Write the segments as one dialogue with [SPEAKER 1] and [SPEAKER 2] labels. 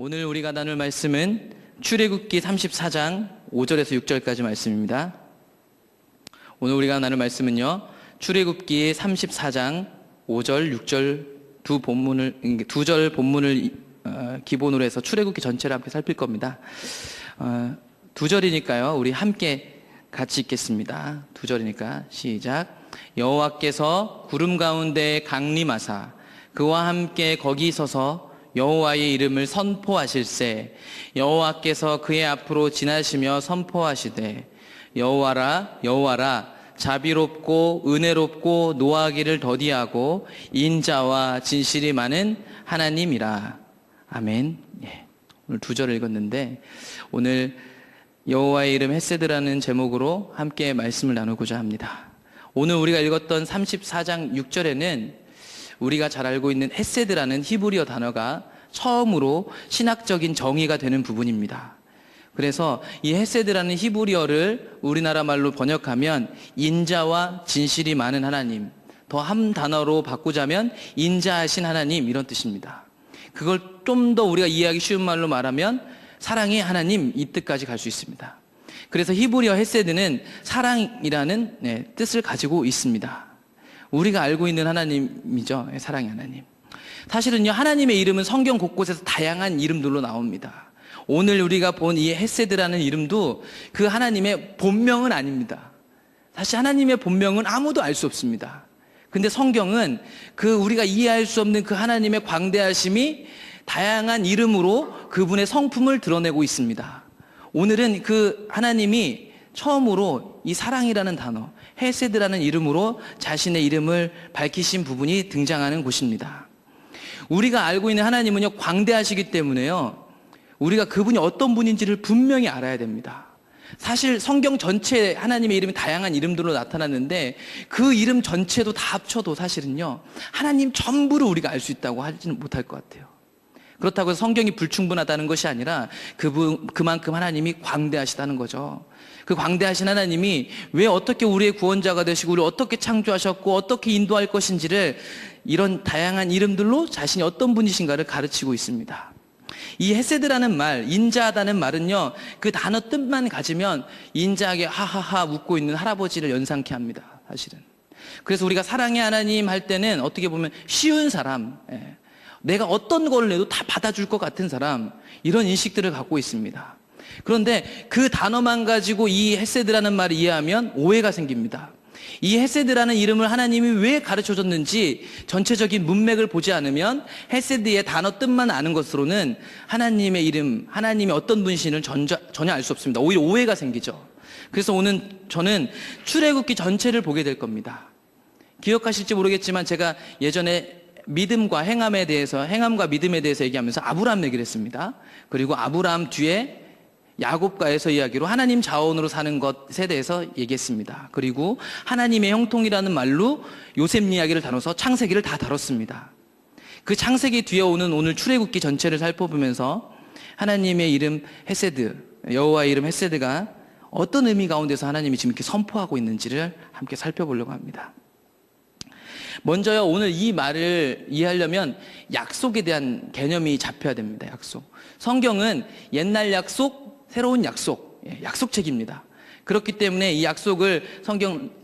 [SPEAKER 1] 오늘 우리가 나눌 말씀은 출애굽기 34장 5절에서 6절까지 말씀입니다. 오늘 우리가 나눌 말씀은요, 출애굽기 34장 5절, 6절 두 절 본문을 기본으로 해서 출애굽기 전체를 함께 살필 겁니다. 두 절이니까요, 우리 함께 같이 읽겠습니다. 두 절이니까 시작. 여호와께서 구름 가운데 강림하사 그와 함께 거기 서서 여호와의 이름을 선포하실세. 여호와께서 그의 앞으로 지나시며 선포하시되 여호와라 여호와라 자비롭고 은혜롭고 노하기를 더디하고 인자와 진실이 많은 하나님이라. 아멘. 예. 오늘 두 절을 읽었는데 오늘 여호와의 이름 헤세드라는 제목으로 함께 말씀을 나누고자 합니다. 오늘 우리가 읽었던 34장 6절에는 우리가 잘 알고 있는 헤세드라는 히브리어 단어가 처음으로 신학적인 정의가 되는 부분입니다. 그래서 이 헤세드라는 히브리어를 우리나라 말로 번역하면 인자와 진실이 많은 하나님, 더 한 단어로 바꾸자면 인자하신 하나님, 이런 뜻입니다. 그걸 좀 더 우리가 이해하기 쉬운 말로 말하면 사랑의 하나님, 이 뜻까지 갈 수 있습니다. 그래서 히브리어 헤세드는 사랑이라는 뜻을 가지고 있습니다. 우리가 알고 있는 하나님이죠. 사랑의 하나님. 사실은요, 하나님의 이름은 성경 곳곳에서 다양한 이름들로 나옵니다. 오늘 우리가 본 이 헤세드라는 이름도 그 하나님의 본명은 아닙니다. 사실 하나님의 본명은 아무도 알 수 없습니다. 근데 성경은 그 우리가 이해할 수 없는 그 하나님의 광대하심이 다양한 이름으로 그분의 성품을 드러내고 있습니다. 오늘은 그 하나님이 처음으로 이 사랑이라는 단어, 헤세드라는 이름으로 자신의 이름을 밝히신 부분이 등장하는 곳입니다. 우리가 알고 있는 하나님은요, 광대하시기 때문에요, 우리가 그분이 어떤 분인지를 분명히 알아야 됩니다. 사실 성경 전체에 하나님의 이름이 다양한 이름들로 나타났는데 그 이름 전체도 다 합쳐도 사실은요, 하나님 전부를 우리가 알 수 있다고 하지는 못할 것 같아요. 그렇다고 해서 성경이 불충분하다는 것이 아니라 그만큼 하나님이 광대하시다는 거죠. 그 광대하신 하나님이 왜 어떻게 우리의 구원자가 되시고 우리를 어떻게 창조하셨고 어떻게 인도할 것인지를 이런 다양한 이름들로 자신이 어떤 분이신가를 가르치고 있습니다. 이 헤세드라는 말, 인자하다는 말은요, 그 단어 뜻만 가지면 인자하게 하하하 웃고 있는 할아버지를 연상케 합니다. 사실은. 그래서 우리가 사랑의 하나님 할 때는 어떻게 보면 쉬운 사람, 내가 어떤 걸 내도 다 받아줄 것 같은 사람, 이런 인식들을 갖고 있습니다. 그런데 그 단어만 가지고 이 헤세드라는 말을 이해하면 오해가 생깁니다. 이 헤세드라는 이름을 하나님이 왜 가르쳐줬는지 전체적인 문맥을 보지 않으면 헤세드의 단어 뜻만 아는 것으로는 하나님의 이름, 하나님의 어떤 분이신지를 전혀 알 수 없습니다. 오히려 오해가 생기죠. 그래서 오늘 저는 출애굽기 전체를 보게 될 겁니다. 기억하실지 모르겠지만 제가 예전에 믿음과 행함에 대해서, 행함과 믿음에 대해서 얘기하면서 아브라함 얘기를 했습니다. 그리고 아브라함 뒤에 야곱과에서 이야기로 하나님 자원으로 사는 것에 대해서 얘기했습니다. 그리고 하나님의 형통이라는 말로 요셉 이야기를 다뤄서 창세기를 다 다뤘습니다. 그 창세기 뒤에 오는 오늘 출애굽기 전체를 살펴보면서 하나님의 이름 헤세드, 여호와의 이름 헤세드가 어떤 의미 가운데서 하나님이 지금 이렇게 선포하고 있는지를 함께 살펴보려고 합니다. 먼저요, 오늘 이 말을 이해하려면 약속에 대한 개념이 잡혀야 됩니다. 약속. 성경은 옛날 약속, 새로운 약속, 약속책입니다. 그렇기 때문에 이 약속을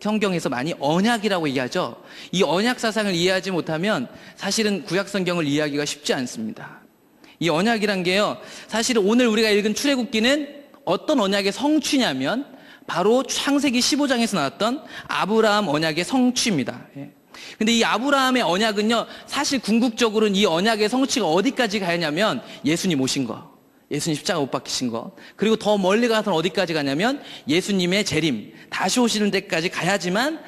[SPEAKER 1] 성경에서 많이 언약이라고 얘기하죠. 이 언약 사상을 이해하지 못하면 사실은 구약 성경을 이해하기가 쉽지 않습니다. 이 언약이란 게요, 사실은 오늘 우리가 읽은 출애굽기는 어떤 언약의 성취냐면 바로 창세기 15장에서 나왔던 아브라함 언약의 성취입니다. 근데 이 아브라함의 언약은요, 사실 궁극적으로는 이 언약의 성취가 어디까지 가냐면 예수님 오신 거, 예수님 십자가 못 박히신 거, 그리고 더 멀리 가서는 어디까지 가냐면 예수님의 재림, 다시 오시는 데까지 가야지만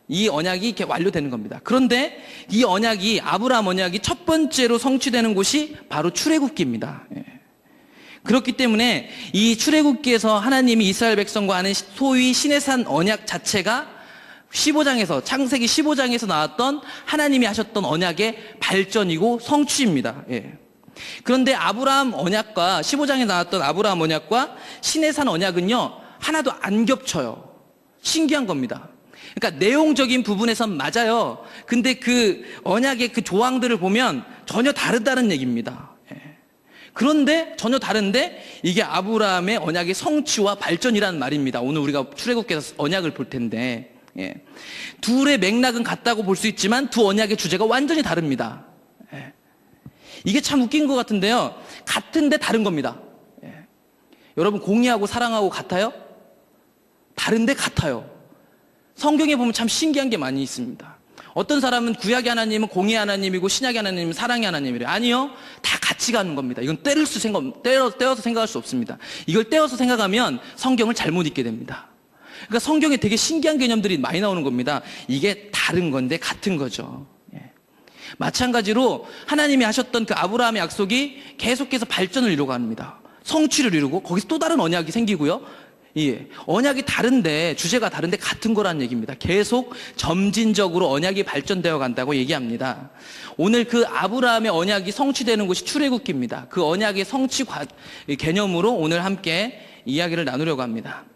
[SPEAKER 1] 이 언약이 이렇게 완료되는 겁니다. 그런데 이 언약이, 아브라함 언약이 첫 번째로 성취되는 곳이 바로 출애굽기입니다. 그렇기 때문에 이 출애굽기에서 하나님이 이스라엘 백성과 하는 소위 시내산 언약 자체가 15장에서, 창세기 15장에서 나왔던 하나님이 하셨던 언약의 발전이고 성취입니다. 그런데 아브라함 언약과 15장에 나왔던 아브라함 언약과 시내산 언약은요, 하나도 안 겹쳐요. 신기한 겁니다. 그러니까 내용적인 부분에선 맞아요. 근데 그 언약의 그 조항들을 보면 전혀 다르다는 얘기입니다. 그런데 전혀 다른데 이게 아브라함의 언약의 성취와 발전이라는 말입니다. 오늘 우리가 출애굽기에서 언약을 볼 텐데, 예. 둘의 맥락은 같다고 볼 수 있지만 두 언약의 주제가 완전히 다릅니다. 예. 이게 참 웃긴 것 같은데요. 같은데 다른 겁니다. 예. 여러분, 공의하고 사랑하고 같아요? 다른데 같아요. 성경에 보면 참 신기한 게 많이 있습니다. 어떤 사람은 구약의 하나님은 공의의 하나님이고 신약의 하나님은 사랑의 하나님이래요. 아니요. 다 같이 가는 겁니다. 이건 떼어서 생각할 수 없습니다. 이걸 떼어서 생각하면 성경을 잘못 읽게 됩니다. 그러니까 성경에 되게 신기한 개념들이 많이 나오는 겁니다. 이게 다른 건데 같은 거죠. 예. 마찬가지로 하나님이 하셨던 그 아브라함의 약속이 계속해서 발전을 이루어갑니다. 성취를 이루고 거기서 또 다른 언약이 생기고요. 예. 언약이 다른데, 주제가 다른데 같은 거라는 얘기입니다. 계속 점진적으로 언약이 발전되어 간다고 얘기합니다. 오늘 그 아브라함의 언약이 성취되는 곳이 출애굽기입니다. 그 언약의 성취 개념으로 오늘 함께 이야기를 나누려고 합니다.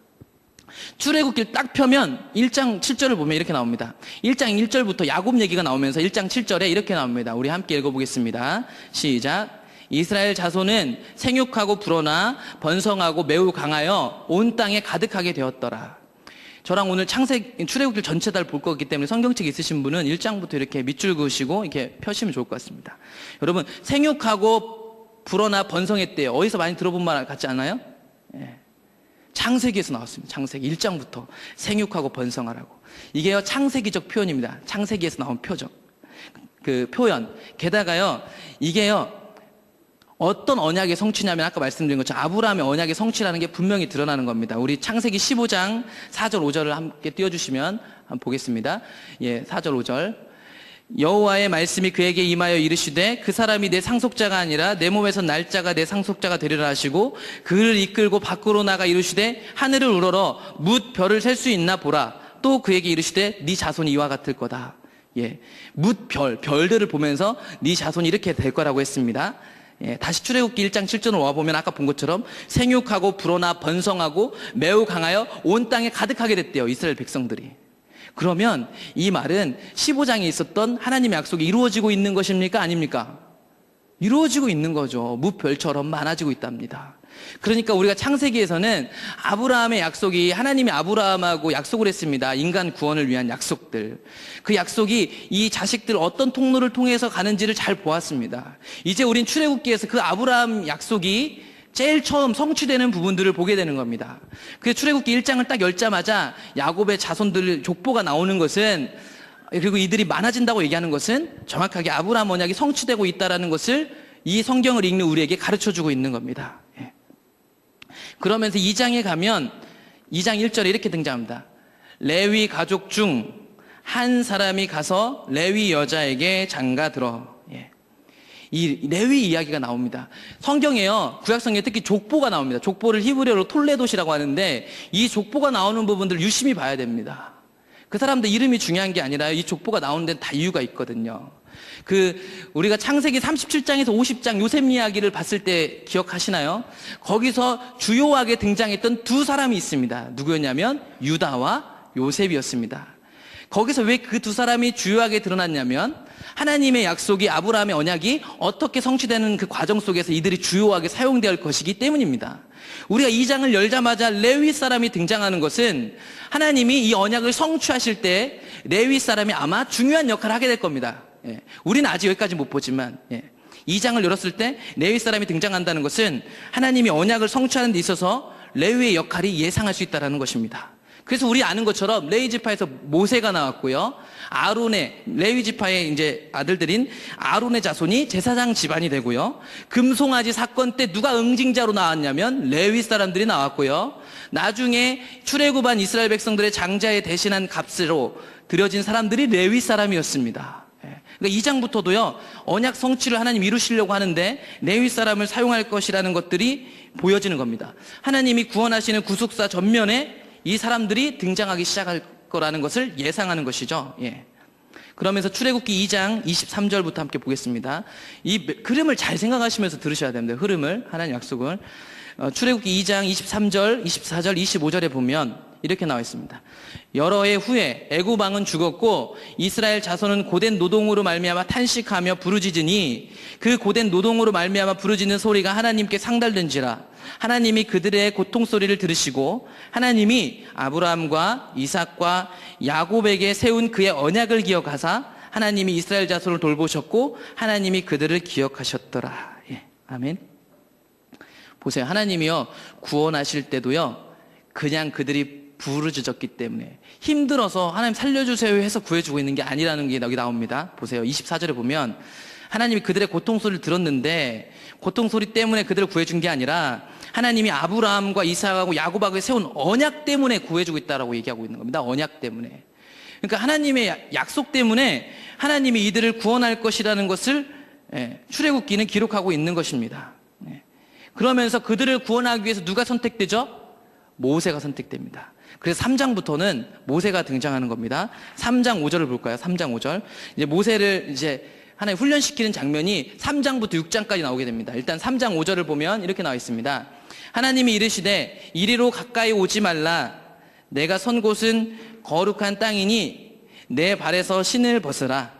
[SPEAKER 1] 출애굽기를 딱 펴면 1장 7절을 보면 이렇게 나옵니다. 1장 1절부터 야곱 얘기가 나오면서 1장 7절에 이렇게 나옵니다. 우리 함께 읽어보겠습니다. 시작. 이스라엘 자손은 생육하고 불어나 번성하고 매우 강하여 온 땅에 가득하게 되었더라. 저랑 오늘 출애굽기 전체 다 볼 거기 때문에 성경책 있으신 분은 1장부터 이렇게 밑줄 그으시고 이렇게 펴시면 좋을 것 같습니다. 여러분, 생육하고 불어나 번성했대요. 어디서 많이 들어본 말 같지 않아요? 예. 창세기에서 나왔습니다. 창세기 1장부터 생육하고 번성하라고. 이게요, 창세기적 표현입니다. 창세기에서 나온 표현. 게다가요, 이게요, 어떤 언약의 성취냐면 아까 말씀드린 것처럼 아브라함의 언약의 성취라는 게 분명히 드러나는 겁니다. 우리 창세기 15장 4절 5절을 함께 띄워주시면 한번 보겠습니다. 예, 4절 5절. 여호와의 말씀이 그에게 임하여 이르시되 그 사람이 내 상속자가 아니라 내 몸에서 날짜가 내 상속자가 되리라 하시고 그를 이끌고 밖으로 나가 이르시되 하늘을 우러러 뭇 별을 셀 수 있나 보라. 또 그에게 이르시되 네 자손이 이와 같을 거다. 예, 뭇 별들을 보면서 네 자손이 이렇게 될 거라고 했습니다. 예, 다시 출애굽기 1장 7절로 와보면 아까 본 것처럼 생육하고 불어나 번성하고 매우 강하여 온 땅에 가득하게 됐대요. 이스라엘 백성들이. 그러면 이 말은 15장에 있었던 하나님의 약속이 이루어지고 있는 것입니까? 아닙니까? 이루어지고 있는 거죠. 무별처럼 많아지고 있답니다. 그러니까 우리가 창세기에서는 아브라함의 약속이 하나님이 아브라함하고 약속을 했습니다. 인간 구원을 위한 약속들. 그 약속이 이 자식들 어떤 통로를 통해서 가는지를 잘 보았습니다. 이제 우린 출애굽기에서 그 아브라함 약속이 제일 처음 성취되는 부분들을 보게 되는 겁니다. 그 출애굽기 1장을 딱 열자마자 야곱의 자손들 족보가 나오는 것은, 그리고 이들이 많아진다고 얘기하는 것은 정확하게 아브라함 언약이 성취되고 있다는 것을 이 성경을 읽는 우리에게 가르쳐주고 있는 겁니다. 예. 그러면서 2장에 가면 2장 1절에 이렇게 등장합니다. 레위 가족 중 한 사람이 가서 레위 여자에게 장가들어. 예. 이 레위 이야기가 나옵니다. 성경에요, 구약성경에 특히 족보가 나옵니다. 족보를 히브리어로 톨레도시라고 하는데 이 족보가 나오는 부분들을 유심히 봐야 됩니다. 그 사람들 이름이 중요한 게 아니라 이 족보가 나오는 데는 다 이유가 있거든요. 우리가 창세기 37장에서 50장 요셉 이야기를 봤을 때 기억하시나요? 거기서 주요하게 등장했던 두 사람이 있습니다. 누구였냐면 유다와 요셉이었습니다. 거기서 왜 그 두 사람이 주요하게 드러났냐면 하나님의 약속이, 아브라함의 언약이 어떻게 성취되는 그 과정 속에서 이들이 주요하게 사용될 것이기 때문입니다. 우리가 2장을 열자마자 레위 사람이 등장하는 것은 하나님이 이 언약을 성취하실 때 레위 사람이 아마 중요한 역할을 하게 될 겁니다. 예. 우리는 아직 여기까지 못 보지만, 예. 2장을 열었을 때 레위 사람이 등장한다는 것은 하나님이 언약을 성취하는 데 있어서 레위의 역할이 예상할 수 있다는 것입니다. 그래서 우리 아는 것처럼 레위 지파에서 모세가 나왔고요. 레위 지파의 이제 아들들인 아론의 자손이 제사장 집안이 되고요. 금송아지 사건 때 누가 응징자로 나왔냐면 레위 사람들이 나왔고요. 나중에 출애굽한 이스라엘 백성들의 장자에 대신한 값으로 드려진 사람들이 레위 사람이었습니다. 그러니까 2장부터도요, 언약 성취를 하나님 이루시려고 하는데 레위 사람을 사용할 것이라는 것들이 보여지는 겁니다. 하나님이 구원하시는 구속사 전면에 이 사람들이 등장하기 시작할 거라는 것을 예상하는 것이죠. 예. 그러면서 출애굽기 2장 23절부터 함께 보겠습니다. 이 흐름을 잘 생각하시면서 들으셔야 됩니다. 흐름을, 하나님 약속을. 출애굽기 2장 23절, 24절, 25절에 보면 이렇게 나와 있습니다. 여러 해 후에 애굽 왕은 죽었고 이스라엘 자손은 고된 노동으로 말미암아 탄식하며 부르짖으니 그 고된 노동으로 말미암아 부르짖는 소리가 하나님께 상달된지라. 하나님이 그들의 고통 소리를 들으시고 하나님이 아브라함과 이삭과 야곱에게 세운 그의 언약을 기억하사 하나님이 이스라엘 자손을 돌보셨고 하나님이 그들을 기억하셨더라. 예, 아멘. 보세요. 하나님이요, 구원하실 때도요, 그냥 그들이 부르짖었기 때문에 힘들어서 하나님 살려주세요 해서 구해주고 있는 게 아니라는 게 여기 나옵니다. 보세요. 24절에 보면 하나님이 그들의 고통 소리를 들었는데 고통 소리 때문에 그들을 구해준 게 아니라 하나님이 아브라함과 이삭하고 야곱하고 세운 언약 때문에 구해주고 있다라고 얘기하고 있는 겁니다. 언약 때문에. 그러니까 하나님의 약속 때문에 하나님이 이들을 구원할 것이라는 것을 출애굽기는 기록하고 있는 것입니다. 그러면서 그들을 구원하기 위해서 누가 선택되죠? 모세가 선택됩니다. 그래서 3장부터는 모세가 등장하는 겁니다. 3장 5절을 볼까요? 3장 5절. 이제 모세를 이제 하나님 훈련시키는 장면이 3장부터 6장까지 나오게 됩니다. 일단 3장 5절을 보면 이렇게 나와 있습니다. 하나님이 이르시되 이리로 가까이 오지 말라. 내가 선 곳은 거룩한 땅이니 내 발에서 신을 벗으라.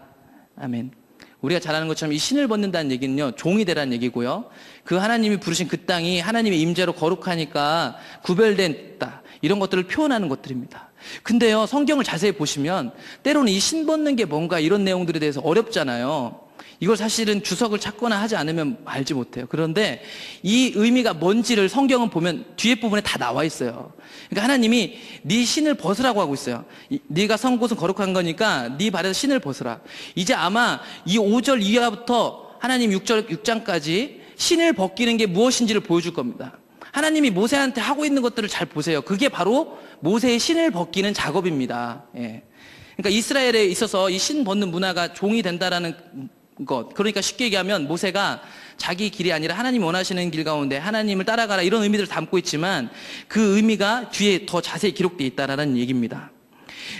[SPEAKER 1] 아멘. 우리가 잘 아는 것처럼 이 신을 벗는다는 얘기는요, 종이 되라는 얘기고요. 그 하나님이 부르신 그 땅이 하나님의 임재로 거룩하니까 구별됐다. 이런 것들을 표현하는 것들입니다. 근데요, 성경을 자세히 보시면 때로는 이 신 벗는 게 뭔가 이런 내용들에 대해서 어렵잖아요. 이걸 사실은 주석을 찾거나 하지 않으면 알지 못해요. 그런데 이 의미가 뭔지를 성경은 보면 뒤에 부분에 다 나와 있어요. 그러니까 하나님이 네 신을 벗으라고 하고 있어요. 네가 선 곳은 거룩한 거니까 네 발에서 신을 벗으라. 이제 아마 이 5절 이하부터 하나님 6장까지 신을 벗기는 게 무엇인지를 보여줄 겁니다. 하나님이 모세한테 하고 있는 것들을 잘 보세요. 그게 바로 모세의 신을 벗기는 작업입니다. 예. 그러니까 이스라엘에 있어서 이 신 벗는 문화가 종이 된다라는 것. 그러니까 쉽게 얘기하면 모세가 자기 길이 아니라 하나님 원하시는 길 가운데 하나님을 따라가라 이런 의미들을 담고 있지만 그 의미가 뒤에 더 자세히 기록되어 있다라는 얘기입니다.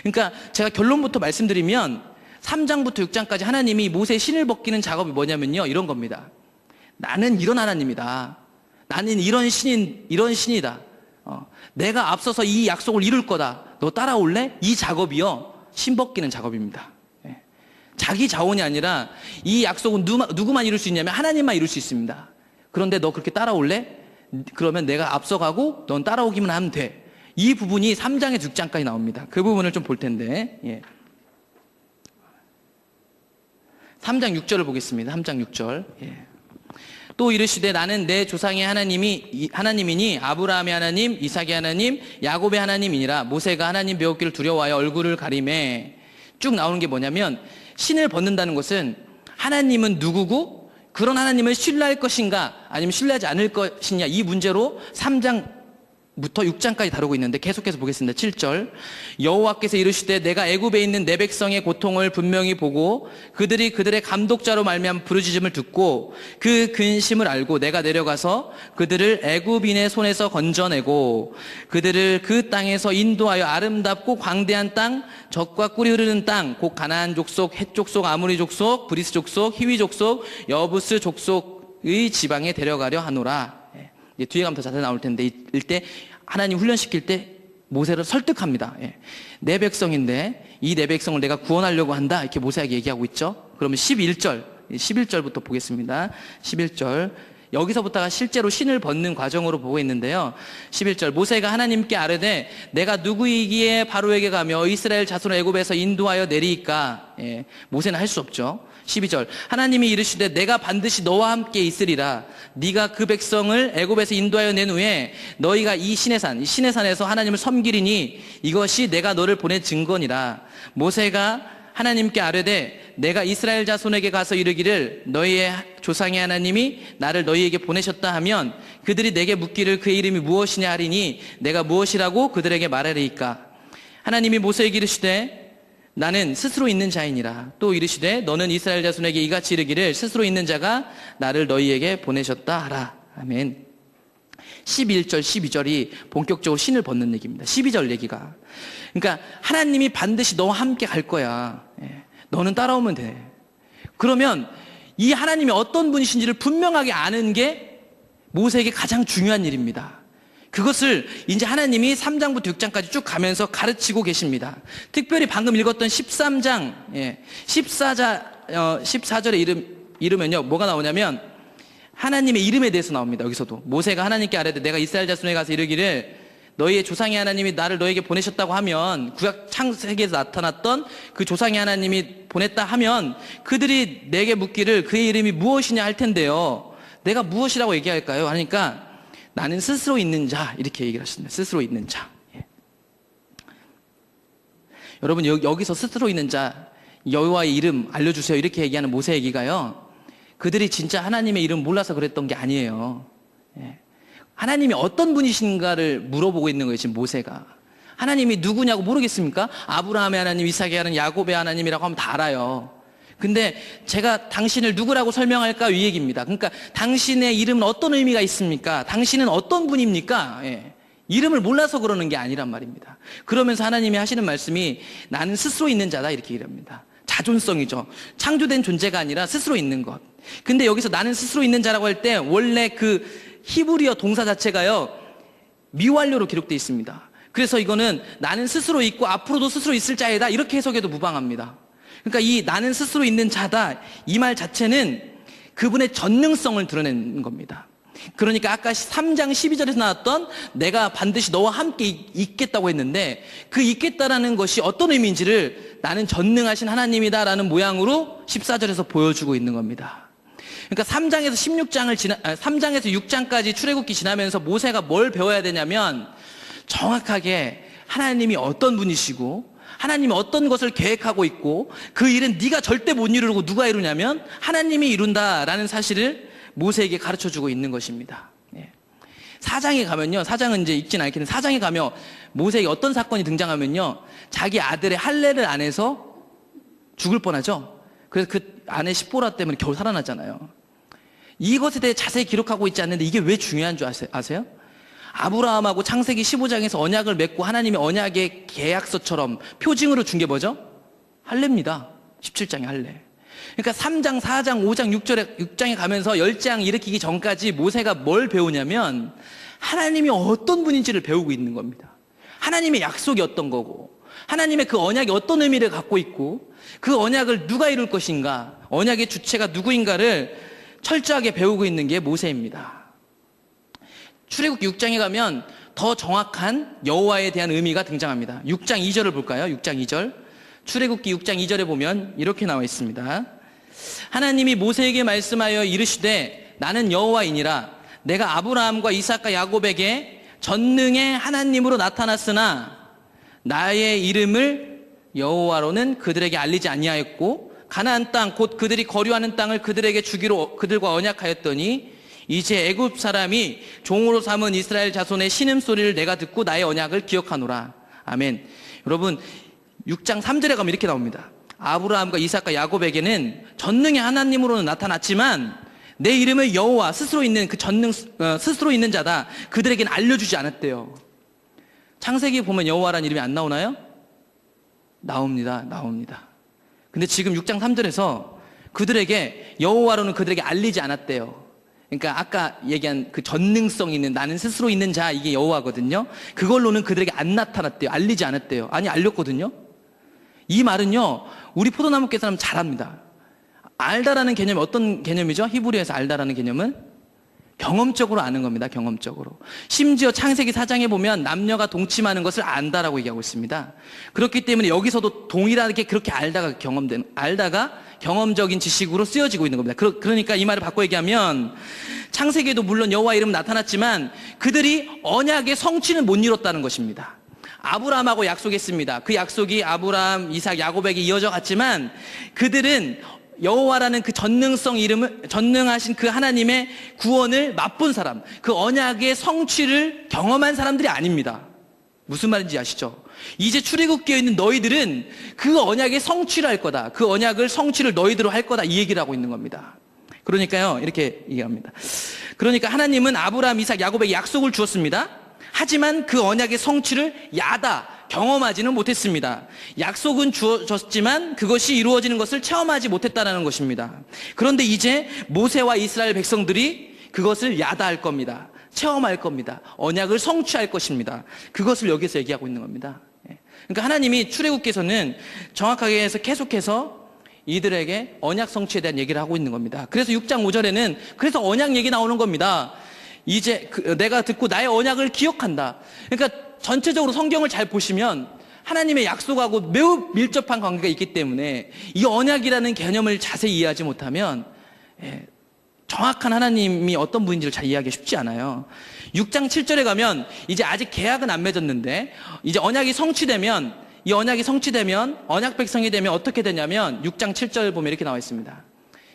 [SPEAKER 1] 그러니까 제가 결론부터 말씀드리면 3장부터 6장까지 하나님이 모세의 신을 벗기는 작업이 뭐냐면요, 이런 겁니다. 나는 이런 하나님이다. 나는 이런 신이다. 내가 앞서서 이 약속을 이룰 거다. 너 따라올래? 이 작업이요, 신 벗기는 작업입니다. 자기 자원이 아니라 이 약속은 누구만 이룰 수 있냐면 하나님만 이룰 수 있습니다. 그런데 너 그렇게 따라올래? 그러면 내가 앞서가고 넌 따라오기만 하면 돼. 이 부분이 3장에서 6장까지 나옵니다. 그 부분을 좀 볼 텐데, 예. 3장 6절을 보겠습니다. 3장 6절. 예. 또 이르시되 나는 내 조상의 하나님이니 아브라함의 하나님, 이삭의 하나님, 야곱의 하나님이니라. 모세가 하나님 배웠기를 두려워하여 얼굴을 가리매. 쭉 나오는 게 뭐냐면 신을 벗는다는 것은 하나님은 누구고 그런 하나님을 신뢰할 것인가 아니면 신뢰하지 않을 것이냐, 이 문제로 3장부터 6장까지 다루고 있는데 계속해서 보겠습니다. 7절. 여호와께서 이르시되 내가 애굽에 있는 내 백성의 고통을 분명히 보고 그들이 그들의 감독자로 말미암아 부르짖음을 듣고 그 근심을 알고 내가 내려가서 그들을 애굽인의 손에서 건져내고 그들을 그 땅에서 인도하여 아름답고 광대한 땅, 젖과 꿀이 흐르는 땅, 곧 가나안 족속, 헷 족속, 아모리 족속, 브리스 족속, 히위 족속, 여부스 족속의 지방에 데려가려 하노라. 이제 뒤에 가면 더 자세히 나올 텐데 이때 하나님 훈련시킬 때 모세를 설득합니다. 내 백성인데 이 내 백성을 내가 구원하려고 한다, 이렇게 모세에게 얘기하고 있죠. 그러면 11절부터 보겠습니다. 11절. 여기서부터가 실제로 신을 벗는 과정으로 보고 있는데요. 11절. 모세가 하나님께 아뢰되 내가 누구이기에 바로에게 가며 이스라엘 자손을 애굽에서 인도하여 내리이까. 모세는 할 수 없죠. 12절. 하나님이 이르시되 내가 반드시 너와 함께 있으리라. 네가 그 백성을 애굽에서 인도하여 낸 후에 너희가 이 신의 산에서 하나님을 섬기리니 이것이 내가 너를 보낸 증거니라. 모세가 하나님께 아뢰되 내가 이스라엘 자손에게 가서 이르기를 너희의 조상의 하나님이 나를 너희에게 보내셨다 하면 그들이 내게 묻기를 그의 이름이 무엇이냐 하리니 내가 무엇이라고 그들에게 말하리이까. 하나님이 모세에게 이르시되 나는 스스로 있는 자이니라. 또 이르시되 너는 이스라엘 자손에게 이같이 이르기를 스스로 있는 자가 나를 너희에게 보내셨다 하라. 아멘. 11절 12절이 본격적으로 신을 벗는 얘기입니다. 12절 얘기가, 그러니까 하나님이 반드시 너와 함께 갈 거야. 너는 따라오면 돼. 그러면 이 하나님이 어떤 분이신지를 분명하게 아는 게 모세에게 가장 중요한 일입니다. 그것을 이제 하나님이 3장부터 6장까지 쭉 가면서 가르치고 계십니다. 특별히 방금 읽었던 13장, 14절에 이르면요, 뭐가 나오냐면 하나님의 이름에 대해서 나옵니다. 여기서도 모세가 하나님께 아뢰되 내가 이스라엘 자손에 가서 이르기를 너희의 조상의 하나님이 나를 너에게 보내셨다고 하면, 구약 창세기에서 나타났던 그 조상의 하나님이 보냈다 하면 그들이 내게 묻기를 그의 이름이 무엇이냐 할 텐데요, 내가 무엇이라고 얘기할까요? 하니까 나는 스스로 있는 자, 이렇게 얘기를 하십니다. 스스로 있는 자. 여러분, 여기서 스스로 있는 자, 여호와의 이름 알려주세요, 이렇게 얘기하는 모세 얘기가요, 그들이 진짜 하나님의 이름 몰라서 그랬던 게 아니에요. 하나님이 어떤 분이신가를 물어보고 있는 거예요, 지금 모세가. 하나님이 누구냐고 모르겠습니까? 아브라함의 하나님, 이삭의 하나님, 야곱의 하나님이라고 하면 다 알아요. 근데 제가 당신을 누구라고 설명할까, 이 얘기입니다. 그러니까 당신의 이름은 어떤 의미가 있습니까? 당신은 어떤 분입니까? 이름을 몰라서 그러는 게 아니란 말입니다. 그러면서 하나님이 하시는 말씀이 나는 스스로 있는 자다, 이렇게 얘기합니다. 자존성이죠. 창조된 존재가 아니라 스스로 있는 것. 근데 여기서 나는 스스로 있는 자라고 할 때 원래 그 히브리어 동사 자체가요, 미완료로 기록되어 있습니다. 그래서 이거는 나는 스스로 있고 앞으로도 스스로 있을 자이다, 이렇게 해석해도 무방합니다. 그러니까 이 나는 스스로 있는 자다, 이 말 자체는 그분의 전능성을 드러내는 겁니다. 그러니까 아까 3장 12절에서 나왔던 내가 반드시 너와 함께 있겠다고 했는데, 그 있겠다라는 것이 어떤 의미인지를 나는 전능하신 하나님이다라는 모양으로 14절에서 보여주고 있는 겁니다. 그러니까 3장에서 6장까지 출애굽기 지나면서 모세가 뭘 배워야 되냐면, 정확하게 하나님이 어떤 분이시고 하나님이 어떤 것을 계획하고 있고 그 일은 네가 절대 못 이루고 누가 이루냐면 하나님이 이룬다라는 사실을 모세에게 가르쳐주고 있는 것입니다. 4장에 가면요, 4장은 이제 읽진 않겠는데 4장에 가면 모세에게 어떤 사건이 등장하면요, 자기 아들의 할례를 안 해서 죽을 뻔하죠. 그래서 그 아내 십보라 때문에 겨우 살아났잖아요. 이것에 대해 자세히 기록하고 있지 않는데 이게 왜 중요한 줄 아세요? 아브라함하고 창세기 15장에서 언약을 맺고 하나님의 언약의 계약서처럼 표징으로 준 게 뭐죠? 할례입니다. 17장의 할례. 그러니까 3장, 4장, 5장, 6장에 가면서 10장 일으키기 전까지 모세가 뭘 배우냐면 하나님이 어떤 분인지를 배우고 있는 겁니다. 하나님의 약속이 어떤 거고, 하나님의 그 언약이 어떤 의미를 갖고 있고, 그 언약을 누가 이룰 것인가, 언약의 주체가 누구인가를 철저하게 배우고 있는 게 모세입니다. 출애굽기 6장에 가면 더 정확한 여호와에 대한 의미가 등장합니다. 6장 2절을 볼까요? 6장 2절. 출애굽기 6장 2절에 보면 이렇게 나와 있습니다. 하나님이 모세에게 말씀하여 이르시되 나는 여호와이니라. 내가 아브라함과 이삭과 야곱에게 전능의 하나님으로 나타났으나 나의 이름을 여호와로는 그들에게 알리지 아니하였고 가나안 땅 곧 그들이 거류하는 땅을 그들에게 주기로 그들과 언약하였더니 이제 애굽 사람이 종으로 삼은 이스라엘 자손의 신음소리를 내가 듣고 나의 언약을 기억하노라. 아멘. 여러분, 6장 3절에 가면 이렇게 나옵니다. 아브라함과 이삭과 야곱에게는 전능의 하나님으로는 나타났지만 내 이름을 여호와, 스스로 있는 그 스스로 있는 자다, 그들에게는 알려주지 않았대요. 창세기 보면 여호와라는 이름이 안 나오나요? 나옵니다. 근데 지금 6장 3절에서 그들에게 여호와로는 그들에게 알리지 않았대요. 그러니까 아까 얘기한 그 전능성 있는 나는 스스로 있는 자, 이게 여호와거든요. 그걸로는 그들에게 안 나타났대요. 알리지 않았대요. 아니, 알렸거든요. 이 말은요, 우리 포도나무 깨 사람 잘 압니다. 알다라는 개념이 어떤 개념이죠? 히브리어에서 알다라는 개념은 경험적으로 아는 겁니다. 경험적으로. 심지어 창세기 4장에 보면 남녀가 동침하는 것을 안다라고 얘기하고 있습니다. 그렇기 때문에 여기서도 동일하게 그렇게 알다가 경험적인 지식으로 쓰여지고 있는 겁니다. 그러니까 이 말을 바꿔 얘기하면 창세기에도 물론 여호와 이름은 나타났지만 그들이 언약의 성취는 못 이뤘다는 것입니다. 아브라함하고 약속했습니다. 그 약속이 아브라함, 이삭, 야곱에게 이어져 갔지만 그들은 여호와라는 그 전능하신 그 하나님의 구원을 맛본 사람, 그 언약의 성취를 경험한 사람들이 아닙니다. 무슨 말인지 아시죠? 이제 출애굽기에 있는 너희들은 그 언약의 성취를 할 거다. 그 언약을 성취를 너희들로 할 거다. 이 얘기를 하고 있는 겁니다. 그러니까요, 이렇게 얘기합니다. 그러니까 하나님은 아브라함, 이삭, 야곱에게 약속을 주었습니다. 하지만 그 언약의 성취를 경험하지는 못했습니다. 약속은 주어졌지만 그것이 이루어지는 것을 체험하지 못했다는 것입니다. 그런데 이제 모세와 이스라엘 백성들이 그것을 할 겁니다. 체험할 겁니다. 언약을 성취할 것입니다. 그것을 여기서 얘기하고 있는 겁니다. 그러니까 하나님이 출애굽기에서는 정확하게 해서 계속해서 이들에게 언약 성취에 대한 얘기를 하고 있는 겁니다. 그래서 6장 5절에는 그래서 언약 얘기 나오는 겁니다. 이제 내가 듣고 나의 언약을 기억한다. 그러니까 전체적으로 성경을 잘 보시면 하나님의 약속하고 매우 밀접한 관계가 있기 때문에 이 언약이라는 개념을 자세히 이해하지 못하면 정확한 하나님이 어떤 분인지를 잘 이해하기 쉽지 않아요. 6장 7절에 가면 이제 아직 계약은 안 맺었는데 이제 언약이 성취되면 언약 백성이 되면 어떻게 되냐면 6장 7절 보면 이렇게 나와 있습니다.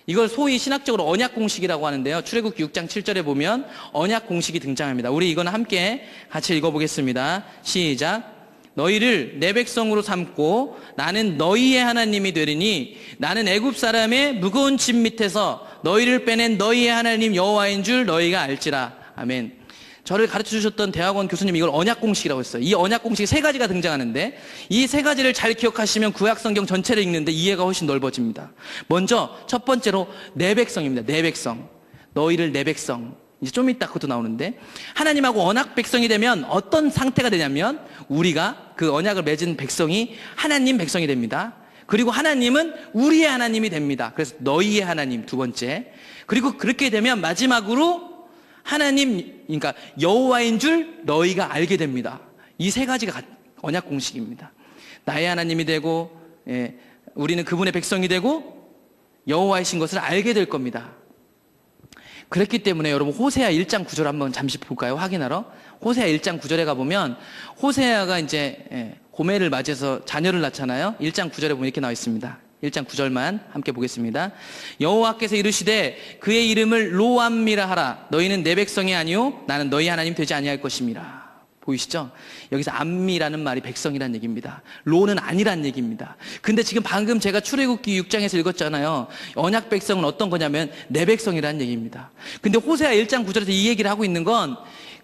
[SPEAKER 1] 이걸 소위 신학적으로 언약 공식이라고 하는데요. 출애굽기 6장 7절에 보면 언약 공식이 등장합니다. 우리 이거는 함께 같이 읽어보겠습니다. 시작. 너희를 내 백성으로 삼고 나는 너희의 하나님이 되리니 나는 애굽 사람의 무거운 짐 밑에서 너희를 빼낸 너희의 하나님 여호와인 줄 너희가 알지라. 아멘. 저를 가르쳐 주셨던 대학원 교수님이 이걸 언약 공식이라고 했어요. 이 언약 공식이 세 가지가 등장하는데 이 세 가지를 잘 기억하시면 구약 성경 전체를 읽는데 이해가 훨씬 넓어집니다. 먼저 첫 번째로 내 백성입니다. 내 백성. 너희를 내 백성. 이제 좀 이따 그것도 나오는데 하나님하고 언약 백성이 되면 어떤 상태가 되냐면 우리가 그 언약을 맺은 백성이 하나님 백성이 됩니다. 그리고 하나님은 우리의 하나님이 됩니다. 그래서 너희의 하나님 두 번째. 그리고 그렇게 되면 마지막으로 하나님, 그러니까 여호와인 줄 너희가 알게 됩니다. 이 세 가지가 언약 공식입니다. 나의 하나님이 되고 우리는 그분의 백성이 되고 여호와이신 것을 알게 될 겁니다. 그렇기 때문에 여러분 호세아 1장 9절 한번 잠시 볼까요? 확인하러. 호세아 1장 9절에 가보면 호세아가 이제 고멜을 맞이해서 자녀를 낳잖아요. 1장 9절에 보면 이렇게 나와 있습니다. 1장 9절만 함께 보겠습니다. 여호와께서 이르시되 그의 이름을 로암미라 하라. 너희는 내 백성이 아니요 나는 너희 하나님 되지 아니할 것임이라. 보이시죠? 여기서 암미라는 말이 백성이란 얘기입니다. 로는 아니란 얘기입니다. 근데 지금 방금 제가 출애굽기 6장에서 읽었잖아요. 언약 백성은 어떤 거냐면 내 백성이란 얘기입니다. 근데 호세아 1장 9절에서 이 얘기를 하고 있는 건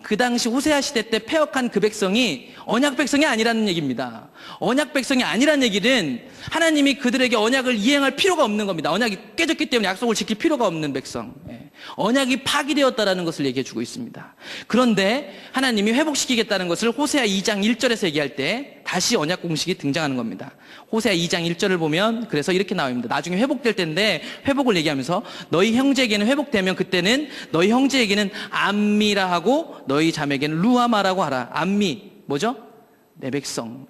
[SPEAKER 1] 그 당시 호세아 시대 때 패역한 그 백성이 언약 백성이 아니라는 얘기입니다. 언약 백성이 아니라는 얘기는 하나님이 그들에게 언약을 이행할 필요가 없는 겁니다. 언약이 깨졌기 때문에 약속을 지킬 필요가 없는 백성. 언약이 파기되었다라는 것을 얘기해 주고 있습니다. 그런데 하나님이 회복시키겠다는 것을 호세아 2장 1절에서 얘기할 때 다시 언약 공식이 등장하는 겁니다. 호세아 2장 1절을 보면 그래서 이렇게 나옵니다. 나중에 회복될 때인데 회복을 얘기하면서 너희 형제에게는 회복되면 그때는 너희 형제에게는 암미라 하고 너희 자매에게는 루아마라고 하라. 암미 뭐죠? 내 백성.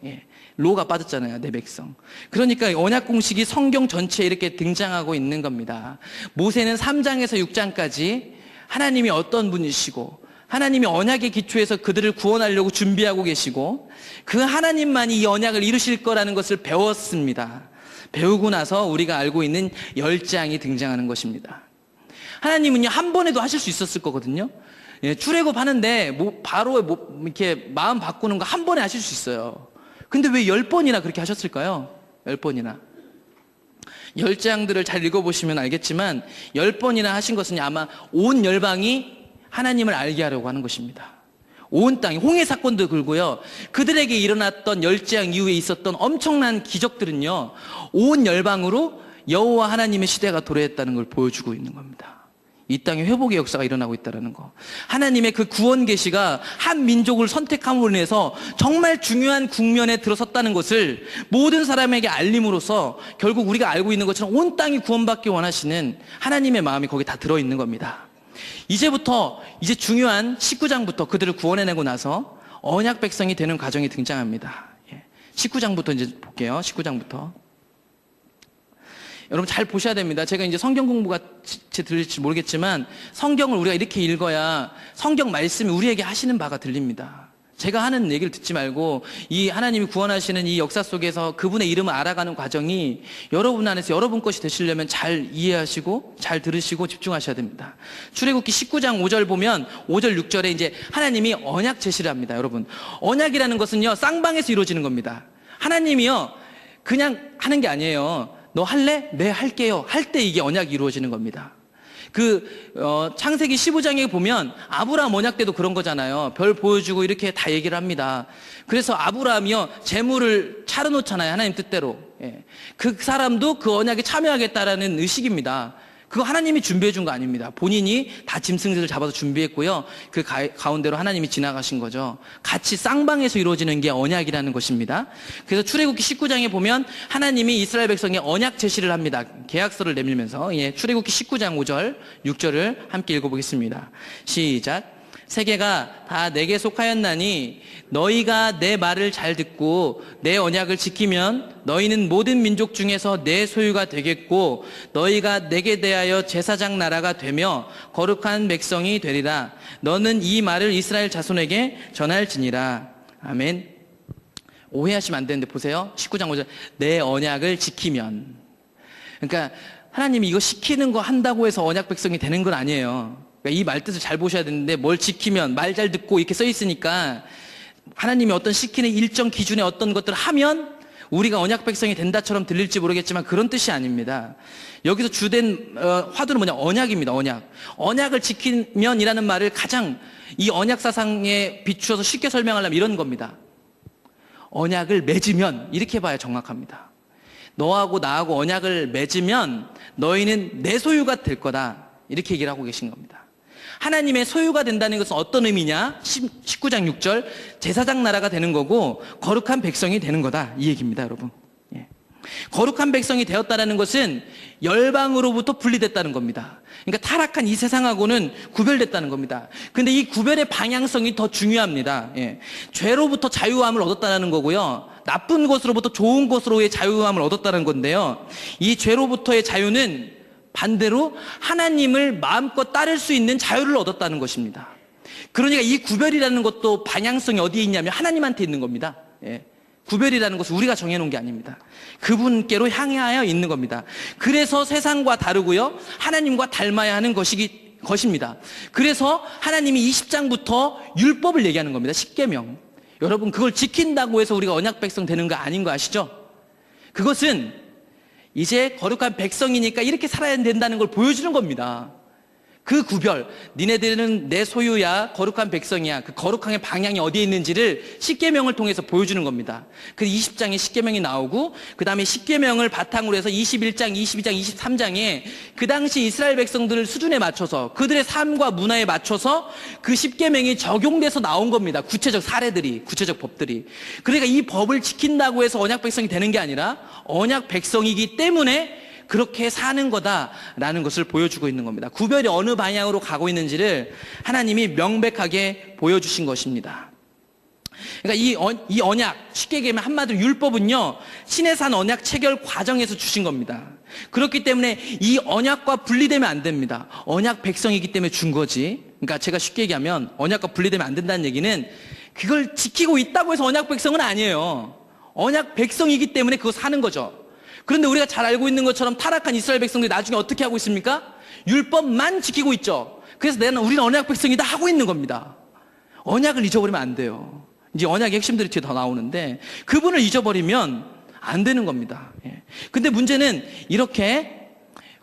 [SPEAKER 1] 로가 빠졌잖아요. 내 백성. 그러니까 언약 공식이 성경 전체에 이렇게 등장하고 있는 겁니다. 모세는 3장에서 6장까지 하나님이 어떤 분이시고 하나님이 언약의 기초에서 그들을 구원하려고 준비하고 계시고 그 하나님만이 이 언약을 이루실 거라는 것을 배웠습니다. 배우고 나서 우리가 알고 있는 10장이 등장하는 것입니다. 하나님은요 한 번에도 하실 수 있었을 거거든요. 출애굽 하는데 바로 이렇게 마음 바꾸는 거 한 번에 하실 수 있어요. 근데 왜 10번이나 그렇게 하셨을까요? 10번이나. 10장들을 잘 읽어보시면 알겠지만 10번이나 하신 것은 아마 온 열방이 하나님을 알게 하려고 하는 것입니다. 온 땅이 홍해 사건도 그렇고요. 그들에게 일어났던 10장 이후에 있었던 엄청난 기적들은요. 온 열방으로 여호와 하나님의 시대가 도래했다는 걸 보여주고 있는 겁니다. 이 땅에 회복의 역사가 일어나고 있다는 거. 하나님의 그 구원 계시가 한 민족을 선택함으로 인해서 정말 중요한 국면에 들어섰다는 것을 모든 사람에게 알림으로써 결국 우리가 알고 있는 것처럼 온 땅이 구원받기 원하시는 하나님의 마음이 거기에 다 들어있는 겁니다. 이제 중요한 19장부터 그들을 구원해내고 나서 언약 백성이 되는 과정이 등장합니다. 19장부터 이제 볼게요. 19장부터. 여러분 잘 보셔야 됩니다. 제가 이제 성경 공부가 들릴지 모르겠지만 성경을 우리가 이렇게 읽어야 성경 말씀이 우리에게 하시는 바가 들립니다. 제가 하는 얘기를 듣지 말고 이 하나님이 구원하시는 이 역사 속에서 그분의 이름을 알아가는 과정이 여러분 안에서 여러분 것이 되시려면 잘 이해하시고 잘 들으시고 집중하셔야 됩니다. 출애굽기 19장 5절 보면 5절 6절에 이제 하나님이 언약 제시를 합니다. 여러분 언약이라는 것은요 쌍방에서 이루어지는 겁니다. 하나님이요 그냥 하는 게 아니에요. 너 할래? 네 할게요. 할 때 이게 언약이 이루어지는 겁니다. 창세기 15장에 보면 아브라함 언약 때도 그런 거잖아요. 별 보여주고 이렇게 다 얘기를 합니다. 그래서 아브라함이요 재물을 차려놓잖아요. 하나님 뜻대로. 그 사람도 그 언약에 참여하겠다라는 의식입니다. 그거 하나님이 준비해 준 거 아닙니다. 본인이 다 짐승들을 잡아서 준비했고요. 그 가운데로 하나님이 지나가신 거죠. 같이 쌍방에서 이루어지는 게 언약이라는 것입니다. 그래서 출애굽기 19장에 보면 하나님이 이스라엘 백성에 언약 제시를 합니다. 계약서를 내밀면서. 출애굽기 19장 5절, 6절을 함께 읽어보겠습니다. 시작. 세계가 다 내게 속하였나니 너희가 내 말을 잘 듣고 내 언약을 지키면 너희는 모든 민족 중에서 내 소유가 되겠고 너희가 내게 대하여 제사장 나라가 되며 거룩한 백성이 되리라. 너는 이 말을 이스라엘 자손에게 전할지니라. 아멘. 오해하시면 안 되는데 보세요. 19장 5절. 내 언약을 지키면. 그러니까 하나님이 이거 시키는 거 한다고 해서 언약 백성이 되는 건 아니에요. 그러니까 이 말뜻을 잘 보셔야 되는데 뭘 지키면 말 잘 듣고 이렇게 써 있으니까 하나님이 어떤 시키는 일정 기준의 어떤 것들을 하면 우리가 언약 백성이 된다처럼 들릴지 모르겠지만 그런 뜻이 아닙니다. 여기서 주된 화두는 뭐냐? 언약입니다. 언약을 지키면이라는 말을 가장 이 언약 사상에 비추어서 쉽게 설명하려면 이런 겁니다. 언약을 맺으면 이렇게 봐야 정확합니다. 너하고 나하고 언약을 맺으면 너희는 내 소유가 될 거다. 이렇게 얘기를 하고 계신 겁니다. 하나님의 소유가 된다는 것은 어떤 의미냐? 19장 6절 제사장 나라가 되는 거고 거룩한 백성이 되는 거다 이 얘기입니다. 여러분. 거룩한 백성이 되었다는 것은 열방으로부터 분리됐다는 겁니다. 그러니까 타락한 이 세상하고는 구별됐다는 겁니다. 근데 이 구별의 방향성이 더 중요합니다. 죄로부터 자유함을 얻었다는 거고요, 나쁜 것으로부터 좋은 것으로의 자유함을 얻었다는 건데요, 이 죄로부터의 자유는 반대로 하나님을 마음껏 따를 수 있는 자유를 얻었다는 것입니다. 그러니까 이 구별이라는 것도 방향성이 어디에 있냐면 하나님한테 있는 겁니다. 구별이라는 것은 우리가 정해놓은 게 아닙니다. 그분께로 향하여 있는 겁니다. 그래서 세상과 다르고요, 하나님과 닮아야 하는 것입니다. 그래서 하나님이 20장부터 율법을 얘기하는 겁니다. 십계명. 여러분, 그걸 지킨다고 해서 우리가 언약 백성 되는 거 아닌 거 아시죠? 그것은 이제 거룩한 백성이니까 이렇게 살아야 된다는 걸 보여주는 겁니다. 그 구별, 니네들은 내 소유야, 거룩한 백성이야, 그 거룩함의 방향이 어디에 있는지를 십계명을 통해서 보여주는 겁니다. 그 20장에 십계명이 나오고 그 다음에 십계명을 바탕으로 해서 21장, 22장, 23장에 그 당시 이스라엘 백성들 수준에 맞춰서 그들의 삶과 문화에 맞춰서 그 십계명이 적용돼서 나온 겁니다. 구체적 사례들이, 구체적 법들이. 그러니까 이 법을 지킨다고 해서 언약 백성이 되는 게 아니라 언약 백성이기 때문에 그렇게 사는 거다라는 것을 보여주고 있는 겁니다. 구별이 어느 방향으로 가고 있는지를 하나님이 명백하게 보여주신 것입니다. 그러니까 이 언약, 쉽게 얘기하면 한마디로 율법은요, 시내산 언약 체결 과정에서 주신 겁니다. 그렇기 때문에 이 언약과 분리되면 안 됩니다. 언약 백성이기 때문에 준 거지. 그러니까 제가 쉽게 얘기하면 언약과 분리되면 안 된다는 얘기는 그걸 지키고 있다고 해서 언약 백성은 아니에요. 언약 백성이기 때문에 그거 사는 거죠. 그런데 우리가 잘 알고 있는 것처럼 타락한 이스라엘 백성들이 나중에 어떻게 하고 있습니까? 율법만 지키고 있죠. 그래서 우리는 언약 백성이다 하고 있는 겁니다. 언약을 잊어버리면 안 돼요. 이제 언약의 핵심들이 뒤에 더 나오는데 그분을 잊어버리면 안 되는 겁니다. 근데 문제는 이렇게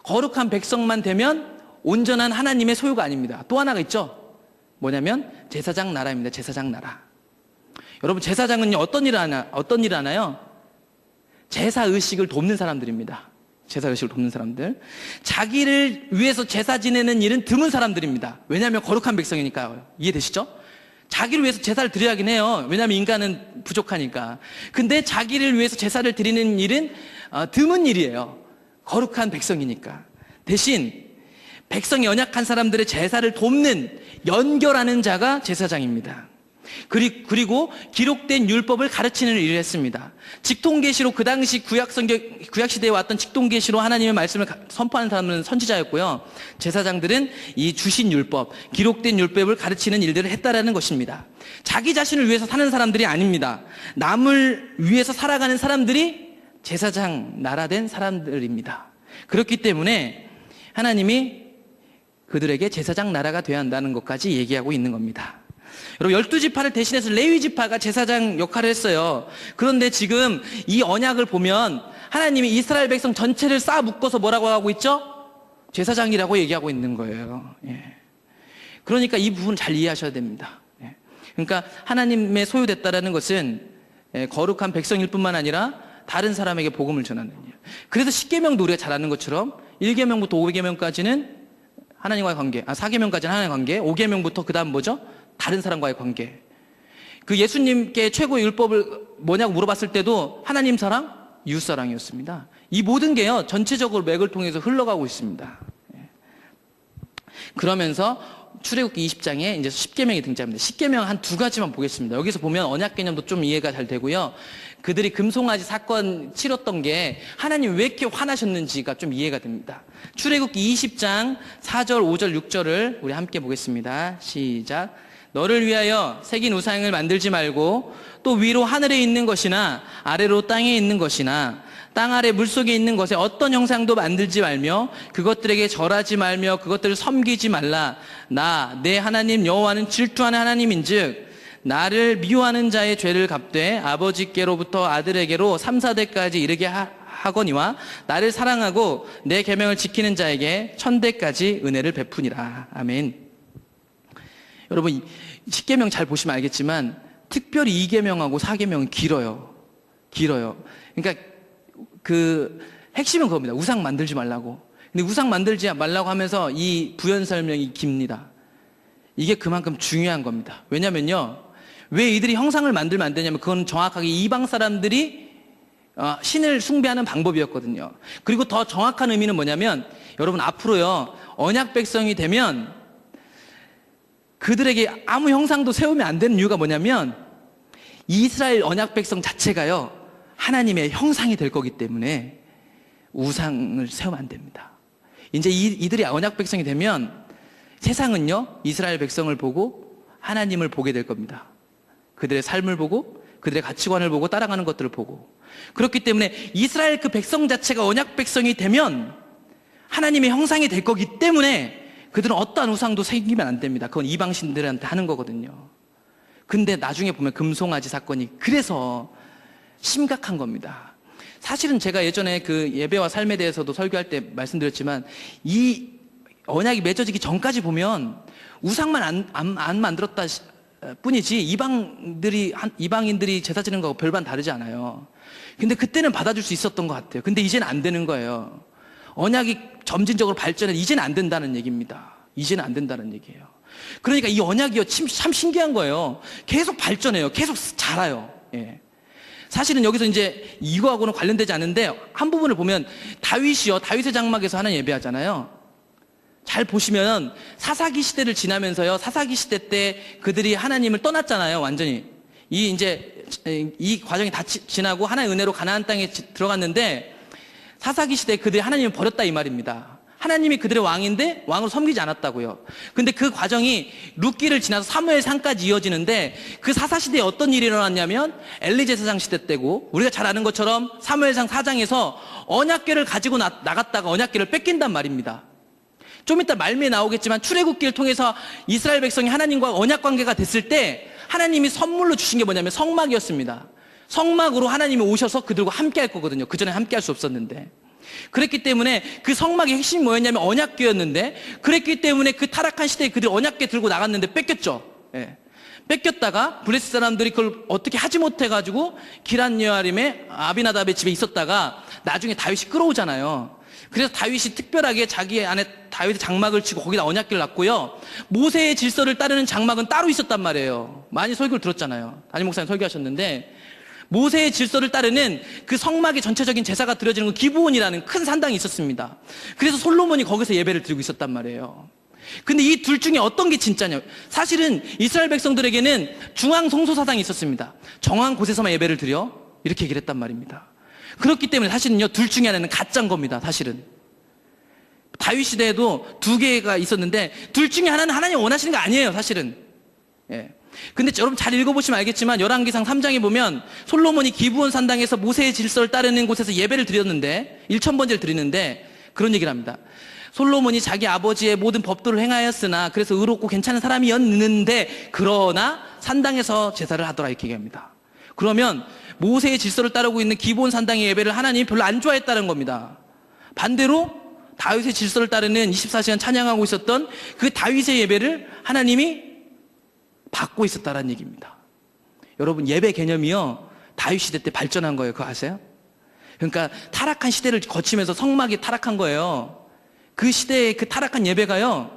[SPEAKER 1] 거룩한 백성만 되면 온전한 하나님의 소유가 아닙니다. 또 하나가 있죠. 뭐냐면 제사장 나라입니다. 제사장 나라. 여러분, 제사장은요, 어떤 일을 하나요? 제사의식을 돕는 사람들입니다. 제사의식을 돕는 사람들. 자기를 위해서 제사 지내는 일은 드문 사람들입니다. 왜냐하면 거룩한 백성이니까요. 이해되시죠? 자기를 위해서 제사를 드려야긴 해요. 왜냐하면 인간은 부족하니까. 근데 자기를 위해서 제사를 드리는 일은 드문 일이에요. 거룩한 백성이니까. 대신 백성이 연약한 사람들의 제사를 돕는, 연결하는 자가 제사장입니다. 그리고 기록된 율법을 가르치는 일을 했습니다. 직통계시로, 그 당시 구약시대에 왔던 직통계시로 하나님의 말씀을 선포하는 사람은 선지자였고요, 제사장들은 이 주신 율법, 기록된 율법을 가르치는 일들을 했다라는 것입니다. 자기 자신을 위해서 사는 사람들이 아닙니다. 남을 위해서 살아가는 사람들이 제사장 나라된 사람들입니다. 그렇기 때문에 하나님이 그들에게 제사장 나라가 되어야 한다는 것까지 얘기하고 있는 겁니다. 여러분, 12지파를 대신해서 레위지파가 제사장 역할을 했어요. 그런데 지금 이 언약을 보면 하나님이 이스라엘 백성 전체를 쌓아 묶어서 뭐라고 하고 있죠? 제사장이라고 얘기하고 있는 거예요. 그러니까 이 부분 잘 이해하셔야 됩니다. 그러니까 하나님의 소유됐다라는 것은 거룩한 백성일 뿐만 아니라 다른 사람에게 복음을 전하는 일. 그래서 10계명도 우리가 잘 아는 것처럼 1계명부터 5계명까지는 하나님과의 관계, 4계명까지는 하나님과의 관계, 5계명부터 그 다음 뭐죠? 다른 사람과의 관계. 그 예수님께 최고의 율법을 뭐냐고 물어봤을 때도 하나님 사랑, 이웃 사랑이었습니다. 이 모든 게요, 전체적으로 맥을 통해서 흘러가고 있습니다. 그러면서 출애굽기 20장에 이제 10계명이 등장합니다. 10계명 한 두 가지만 보겠습니다. 여기서 보면 언약 개념도 좀 이해가 잘 되고요. 그들이 금송아지 사건 치렀던 게 하나님 왜 이렇게 화나셨는지가 좀 이해가 됩니다. 출애굽기 20장 4절, 5절, 6절을 우리 함께 보겠습니다. 시작. 너를 위하여 새긴 우상을 만들지 말고 또 위로 하늘에 있는 것이나 아래로 땅에 있는 것이나 땅 아래 물속에 있는 것에 어떤 형상도 만들지 말며 그것들에게 절하지 말며 그것들을 섬기지 말라. 나 내 하나님 여호와는 질투하는 하나님인즉 나를 미워하는 자의 죄를 갚되 아버지께로부터 아들에게로 3, 4대까지 이르게 하거니와 나를 사랑하고 내 계명을 지키는 자에게 1000대까지 은혜를 베푸니라. 아멘. 여러분 10계명 잘 보시면 알겠지만 특별히 2계명하고 4계명은 길어요. 그러니까 그 핵심은 그겁니다. 우상 만들지 말라고. 근데 우상 만들지 말라고 하면서 이 부연 설명이 깁니다. 이게 그만큼 중요한 겁니다. 왜냐면요, 왜 이들이 형상을 만들면 안 되냐면 그건 정확하게 이방 사람들이 신을 숭배하는 방법이었거든요. 그리고 더 정확한 의미는 뭐냐면 여러분 앞으로요, 언약 백성이 되면 그들에게 아무 형상도 세우면 안 되는 이유가 뭐냐면 이스라엘 언약 백성 자체가요, 하나님의 형상이 될 거기 때문에 우상을 세우면 안 됩니다. 이제 이들이 언약 백성이 되면 세상은요, 이스라엘 백성을 보고 하나님을 보게 될 겁니다. 그들의 삶을 보고 그들의 가치관을 보고 따라가는 것들을 보고. 그렇기 때문에 이스라엘 그 백성 자체가 언약 백성이 되면 하나님의 형상이 될 거기 때문에 그들은 어떠한 우상도 새기면 안 됩니다. 그건 이방신들한테 하는 거거든요. 근데 나중에 보면 금송아지 사건이 그래서 심각한 겁니다. 사실은 제가 예전에 그 예배와 삶에 대해서도 설교할 때 말씀드렸지만 이 언약이 맺어지기 전까지 보면 우상만 안 만들었다 뿐이지 이방인들이 제사 지는 거하고 별반 다르지 않아요. 근데 그때는 받아줄 수 있었던 것 같아요. 근데 이제는 안 되는 거예요. 언약이 점진적으로 발전해서 이제는 안 된다는 얘기입니다. 이제는 안 된다는 얘기예요. 그러니까 이 언약이요, 참 신기한 거예요. 계속 발전해요. 계속 자라요. 예. 사실은 여기서 이제 이거하고는 관련되지 않은데 한 부분을 보면 다윗의 장막에서 하나님 예배하잖아요. 잘 보시면 사사기 시대를 지나면서요, 사사기 시대 때 그들이 하나님을 떠났잖아요, 완전히. 이 과정이 다 지나고 하나의 은혜로 가나안 땅에 들어갔는데 사사기 시대에 그들이 하나님을 버렸다 이 말입니다. 하나님이 그들의 왕인데 왕으로 섬기지 않았다고요. 근데 그 과정이 룻기를 지나서 사무엘상까지 이어지는데 그 사사시대에 어떤 일이 일어났냐면 엘리 제사장 시대 때고 우리가 잘 아는 것처럼 사무엘상 4장에서 언약궤를 가지고 나갔다가 언약궤를 뺏긴단 말입니다. 좀 이따 말미에 나오겠지만 출애굽기를 통해서 이스라엘 백성이 하나님과 언약 관계가 됐을 때 하나님이 선물로 주신 게 뭐냐면 성막이었습니다. 성막으로 하나님이 오셔서 그들과 함께 할 거거든요. 그전에 함께 할 수 없었는데. 그랬기 때문에 그 성막의 핵심이 뭐였냐면 언약궤였는데, 그랬기 때문에 그 타락한 시대에 그들이 언약궤 들고 나갔는데 뺏겼죠. 예. 뺏겼다가 블레셋 사람들이 그걸 어떻게 하지 못해가지고 기럇 여아림의 아비나답의 집에 있었다가 나중에 다윗이 끌어오잖아요. 그래서 다윗이 특별하게 자기 안에 다윗의 장막을 치고 거기다 언약궤를 놨고요, 모세의 질서를 따르는 장막은 따로 있었단 말이에요. 많이 설교를 들었잖아요. 담임 목사님 설교하셨는데 모세의 질서를 따르는 그 성막의 전체적인 제사가 드려지는 그 기브온이라는 큰 산당이 있었습니다. 그래서 솔로몬이 거기서 예배를 드리고 있었단 말이에요. 근데 이 둘 중에 어떤 게 진짜냐? 사실은 이스라엘 백성들에게는 중앙 성소사당이 있었습니다. 정한 곳에서만 예배를 드려, 이렇게 얘기를 했단 말입니다. 그렇기 때문에 사실은요, 둘 중에 하나는 가짜인 겁니다. 사실은 다윗 시대에도 두 개가 있었는데 둘 중에 하나는 하나님 원하시는 거 아니에요, 사실은. 예. 근데 여러분 잘 읽어보시면 알겠지만 열왕기상 3장에 보면 솔로몬이 기브온 산당에서 모세의 질서를 따르는 곳에서 예배를 드렸는데 1000번째를 드리는데 그런 얘기를 합니다. 솔로몬이 자기 아버지의 모든 법도를 행하였으나 그래서 의롭고 괜찮은 사람이었는데 그러나 산당에서 제사를 하더라, 이렇게 얘기합니다. 그러면 모세의 질서를 따르고 있는 기브온 산당의 예배를 하나님이 별로 안 좋아했다는 겁니다. 반대로 다윗의 질서를 따르는 24시간 찬양하고 있었던 그 다윗의 예배를 하나님이 받고 있었다는 얘기입니다. 여러분 예배 개념이요, 다윗 시대 때 발전한 거예요. 그거 아세요? 그러니까 타락한 시대를 거치면서 성막이 타락한 거예요. 그 시대의 그 타락한 예배가요,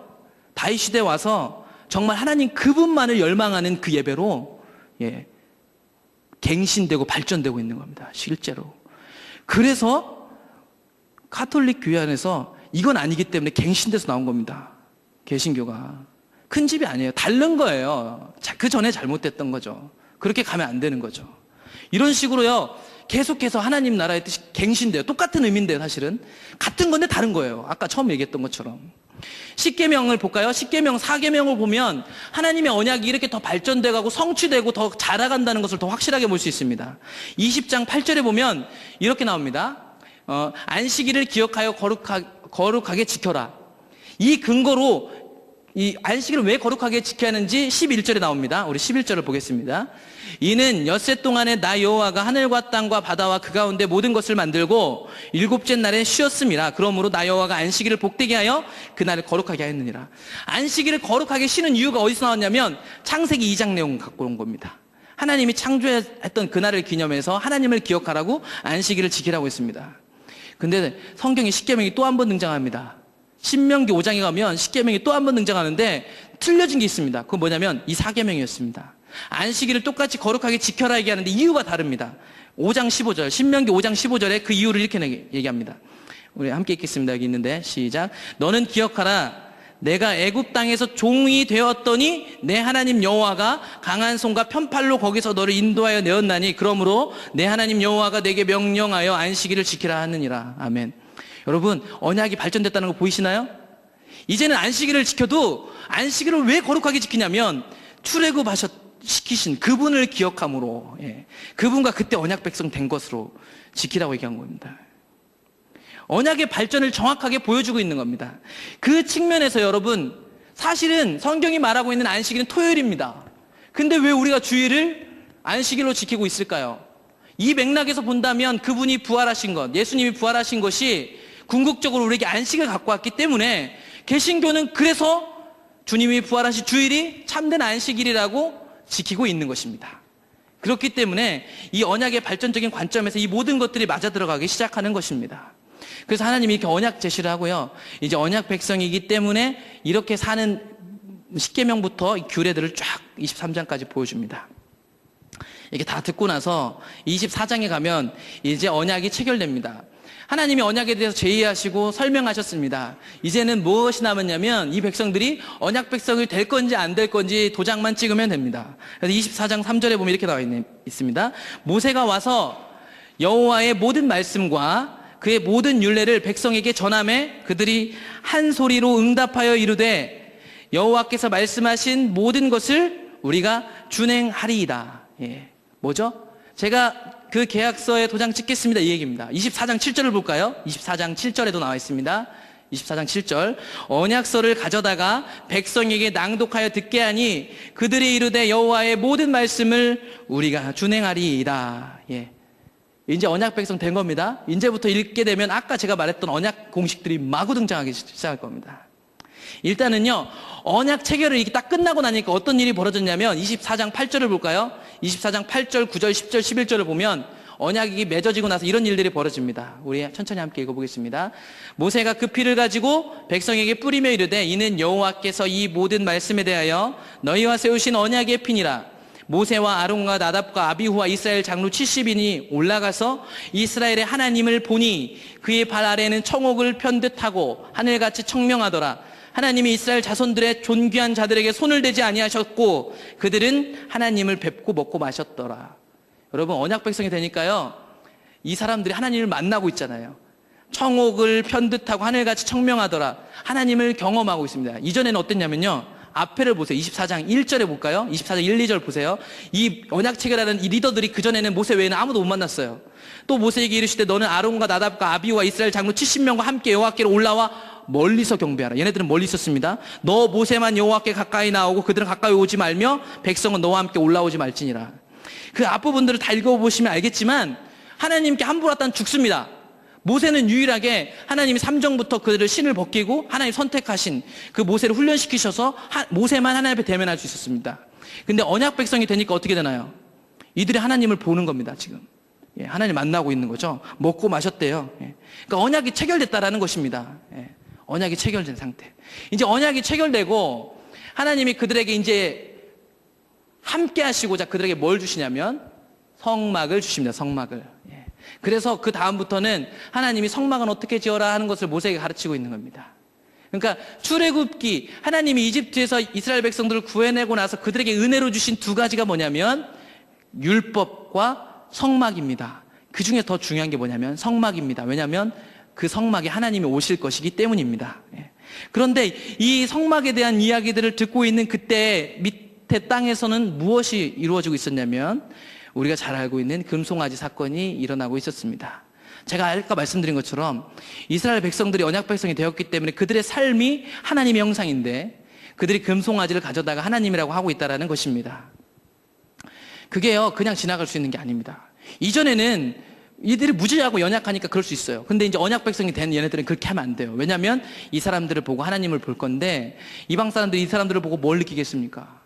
[SPEAKER 1] 다윗 시대에 와서 정말 하나님 그분만을 열망하는 그 예배로 갱신되고 발전되고 있는 겁니다. 실제로. 그래서 가톨릭 교회 안에서 이건 아니기 때문에 갱신돼서 나온 겁니다. 개신교가. 큰 집이 아니에요. 다른 거예요. 그 전에 잘못됐던 거죠. 그렇게 가면 안 되는 거죠. 이런 식으로요, 계속해서 하나님 나라의 뜻이 갱신돼요. 똑같은 의미인데요, 사실은. 같은 건데 다른 거예요. 아까 처음 얘기했던 것처럼. 십계명을 볼까요? 십계명 4계명을 보면 하나님의 언약이 이렇게 더 발전돼가고 성취되고 더 자라간다는 것을 더 확실하게 볼 수 있습니다. 20장 8절에 보면 이렇게 나옵니다. 안식일을 기억하여 거룩하게 지켜라. 이 근거로 이 안식일을 왜 거룩하게 지켜야 하는지 11절에 나옵니다. 우리 11절을 보겠습니다. 이는 엿새 동안에 나 여호와가 하늘과 땅과 바다와 그 가운데 모든 것을 만들고 일곱째 날에 쉬었음이라. 그러므로 나 여호와가 안식일을 복되게 하여 그날을 거룩하게 하였느니라. 안식일을 거룩하게 쉬는 이유가 어디서 나왔냐면 창세기 2장 내용 갖고 온 겁니다. 하나님이 창조했던 그날을 기념해서 하나님을 기억하라고 안식일을 지키라고 했습니다. 근데 성경에 십계명이 또 한 번 등장합니다. 신명기 5장에 가면 십계명이 또 한 번 등장하는데 틀려진 게 있습니다. 그건 뭐냐면 이 4계명이었습니다. 안식일을 똑같이 거룩하게 지켜라 얘기하는데 이유가 다릅니다. 5장 15절, 신명기 5장 15절에 그 이유를 이렇게 얘기합니다. 우리 함께 읽겠습니다. 여기 있는데 시작. 너는 기억하라. 내가 애굽 땅에서 종이 되었더니 내 하나님 여호와가 강한 손과 편팔로 거기서 너를 인도하여 내었나니 그러므로 내 하나님 여호와가 내게 명령하여 안식일을 지키라 하느니라. 아멘. 여러분, 언약이 발전됐다는 거 보이시나요? 이제는 안식일을 지켜도 안식일을 왜 거룩하게 지키냐면 시키신 그분을 기억함으로, 그분과 그때 언약 백성 된 것으로 지키라고 얘기한 겁니다. 언약의 발전을 정확하게 보여주고 있는 겁니다. 그 측면에서 여러분, 사실은 성경이 말하고 있는 안식일은 토요일입니다. 근데 왜 우리가 주일을 안식일로 지키고 있을까요? 이 맥락에서 본다면 그분이 부활하신 것, 예수님이 부활하신 것이 궁극적으로 우리에게 안식을 갖고 왔기 때문에 개신교는 그래서 주님이 부활하신 주일이 참된 안식일이라고 지키고 있는 것입니다. 그렇기 때문에 이 언약의 발전적인 관점에서 이 모든 것들이 맞아 들어가기 시작하는 것입니다. 그래서 하나님이 이렇게 언약 제시를 하고요. 이제 언약 백성이기 때문에 이렇게 사는 십계명부터 규례들을 쫙 23장까지 보여줍니다. 이게 다 듣고 나서 24장에 가면 이제 언약이 체결됩니다. 하나님이 언약에 대해서 제의하시고 설명하셨습니다. 이제는 무엇이 남았냐면 이 백성들이 언약 백성이 될 건지 안 될 건지 도장만 찍으면 됩니다. 그래서 24장 3절에 보면 이렇게 나와 있습니다. 모세가 와서 여호와의 모든 말씀과 그의 모든 율례를 백성에게 전하매 그들이 한 소리로 응답하여 이르되 여호와께서 말씀하신 모든 것을 우리가 준행하리이다. 뭐죠? 제가 그 계약서에 도장 찍겠습니다. 이 얘기입니다. 24장 7절을 볼까요? 24장 7절에도 나와 있습니다. 24장 7절. 언약서를 가져다가 백성에게 낭독하여 듣게 하니 그들이 이르되 여호와의 모든 말씀을 우리가 준행하리이다. 이제 언약 백성 된 겁니다. 이제부터 읽게 되면 아까 제가 말했던 언약 공식들이 마구 등장하기 시작할 겁니다. 일단은요, 언약 체결을 이게 딱 끝나고 나니까 어떤 일이 벌어졌냐면 24장 8절을 볼까요? 24장 8절, 9절, 10절, 11절을 보면 언약이 맺어지고 나서 이런 일들이 벌어집니다. 우리 천천히 함께 읽어보겠습니다. 모세가 그 피를 가지고 백성에게 뿌리며 이르되 이는 여호와께서 이 모든 말씀에 대하여 너희와 세우신 언약의 피니라. 모세와 아론과 나답과 아비후와 이스라엘 장로 70인이 올라가서 이스라엘의 하나님을 보니 그의 발 아래에는 청옥을 편듯하고 하늘같이 청명하더라. 하나님이 이스라엘 자손들의 존귀한 자들에게 손을 대지 아니하셨고 그들은 하나님을 뵙고 먹고 마셨더라. 여러분, 언약 백성이 되니까요, 이 사람들이 하나님을 만나고 있잖아요. 청옥을 편듯하고 하늘같이 청명하더라. 하나님을 경험하고 있습니다. 이전에는 어땠냐면요, 앞에를 보세요. 24장 1절에 볼까요? 24장 1, 2절 보세요. 이 언약 체결하는 이 리더들이 그전에는 모세 외에는 아무도 못 만났어요. 또 모세에게 이르시되 너는 아론과 나답과 아비와 이스라엘 장로 70명과 함께 여호와께로 올라와 멀리서 경배하라. 얘네들은 멀리 있었습니다. 너 모세만 여호와께 가까이 나오고 그들은 가까이 오지 말며 백성은 너와 함께 올라오지 말지니라. 그 앞부분들을 다 읽어보시면 알겠지만 하나님께 함부로 왔다는 죽습니다. 모세는 유일하게 하나님이 삼정부터 그들을 신을 벗기고 하나님 선택하신 그 모세를 훈련시키셔서 모세만 하나님 앞에 대면할 수 있었습니다. 근데 언약 백성이 되니까 어떻게 되나요? 이들이 하나님을 보는 겁니다. 지금 예, 하나님 만나고 있는 거죠. 먹고 마셨대요. 예. 그러니까 언약이 체결됐다라는 것입니다. 예. 언약이 체결된 상태. 이제 언약이 체결되고 하나님이 그들에게 이제 함께 하시고자 그들에게 뭘 주시냐면 성막을 주십니다. 성막을. 예. 그래서 그 다음부터는 하나님이 성막은 어떻게 지어라 하는 것을 모세에게 가르치고 있는 겁니다. 그러니까 출애굽기, 하나님이 이집트에서 이스라엘 백성들을 구해내고 나서 그들에게 은혜로 주신 두 가지가 뭐냐면 율법과 성막입니다. 그 중에 더 중요한 게 뭐냐면 성막입니다. 왜냐하면 그 성막에 하나님이 오실 것이기 때문입니다. 그런데 이 성막에 대한 이야기들을 듣고 있는 그때 밑에 땅에서는 무엇이 이루어지고 있었냐면 우리가 잘 알고 있는 금송아지 사건이 일어나고 있었습니다. 제가 아까 말씀드린 것처럼 이스라엘 백성들이 언약 백성이 되었기 때문에 그들의 삶이 하나님의 형상인데 그들이 금송아지를 가져다가 하나님이라고 하고 있다는 것입니다. 그게요 그냥 지나갈 수 있는 게 아닙니다. 이전에는 이들이 무지하고 연약하니까 그럴 수 있어요. 근데 이제 언약 백성이 된 얘네들은 그렇게 하면 안 돼요. 왜냐하면 이 사람들을 보고 하나님을 볼 건데 이방 사람들이 이 사람들을 보고 뭘 느끼겠습니까?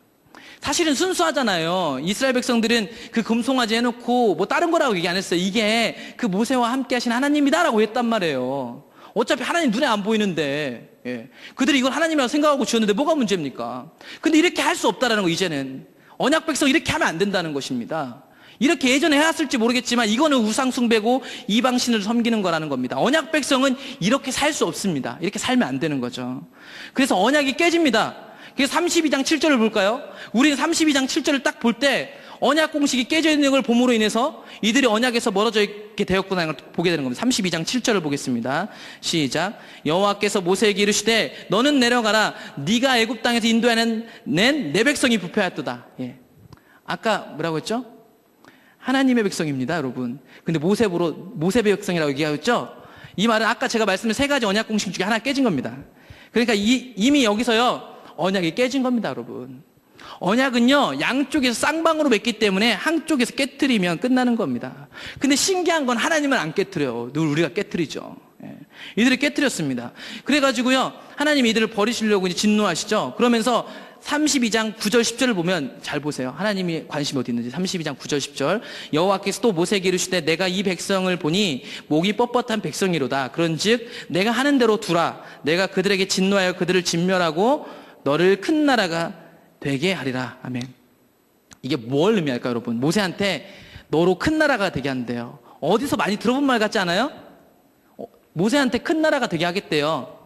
[SPEAKER 1] 사실은 순수하잖아요. 이스라엘 백성들은 그 금송아지 해놓고 뭐 다른 거라고 얘기 안 했어요. 이게 그 모세와 함께 하신 하나님이다라고 했단 말이에요. 어차피 하나님 눈에 안 보이는데 예. 그들이 이걸 하나님이라고 생각하고 지었는데 뭐가 문제입니까? 근데 이렇게 할 수 없다라는 거 이제는. 언약 백성 이렇게 하면 안 된다는 것입니다. 이렇게 예전에 해왔을지 모르겠지만 이거는 우상 숭배고 이방신을 섬기는 거라는 겁니다. 언약 백성은 이렇게 살 수 없습니다. 이렇게 살면 안 되는 거죠. 그래서 언약이 깨집니다. 그래서 32장 7절을 볼까요? 우리는 32장 7절을 딱 볼 때 언약 공식이 깨져 있는 걸 봄으로 인해서 이들이 언약에서 멀어져 있게 되었구나 하는 걸 보게 되는 겁니다. 32장 7절을 보겠습니다. 시작. 여호와께서 모세에게 이르시되 너는 내려가라. 네가 애굽 땅에서 인도하는 낸 내 백성이 부패하였도다. 예. 아까 뭐라고 했죠? 하나님의 백성입니다, 여러분. 근데 모세 백성이라고 얘기하였죠? 이 말은 아까 제가 말씀드린 세 가지 언약 공식 중에 하나 깨진 겁니다. 그러니까 이미 여기서요 언약이 깨진 겁니다, 여러분. 언약은요 양쪽에서 쌍방으로 맺기 때문에 한쪽에서 깨트리면 끝나는 겁니다. 근데 신기한 건 하나님은 안 깨트려요. 늘 우리가 깨트리죠. 예. 이들이 깨트렸습니다. 그래가지고요 하나님이 이들을 버리시려고 이제 진노하시죠. 그러면서 32장 9절 10절을 보면 잘 보세요. 하나님이 관심이 어디 있는지. 32장 9절 10절. 여호와께서 또 모세에게 이르시되 내가 이 백성을 보니 목이 뻣뻣한 백성이로다. 그런즉 내가 하는 대로 두라. 내가 그들에게 진노하여 그들을 진멸하고 너를 큰 나라가 되게 하리라. 아멘. 이게 뭘 의미할까요, 여러분? 모세한테 너로 큰 나라가 되게 한대요. 어디서 많이 들어본 말 같지 않아요? 모세한테 큰 나라가 되게 하겠대요.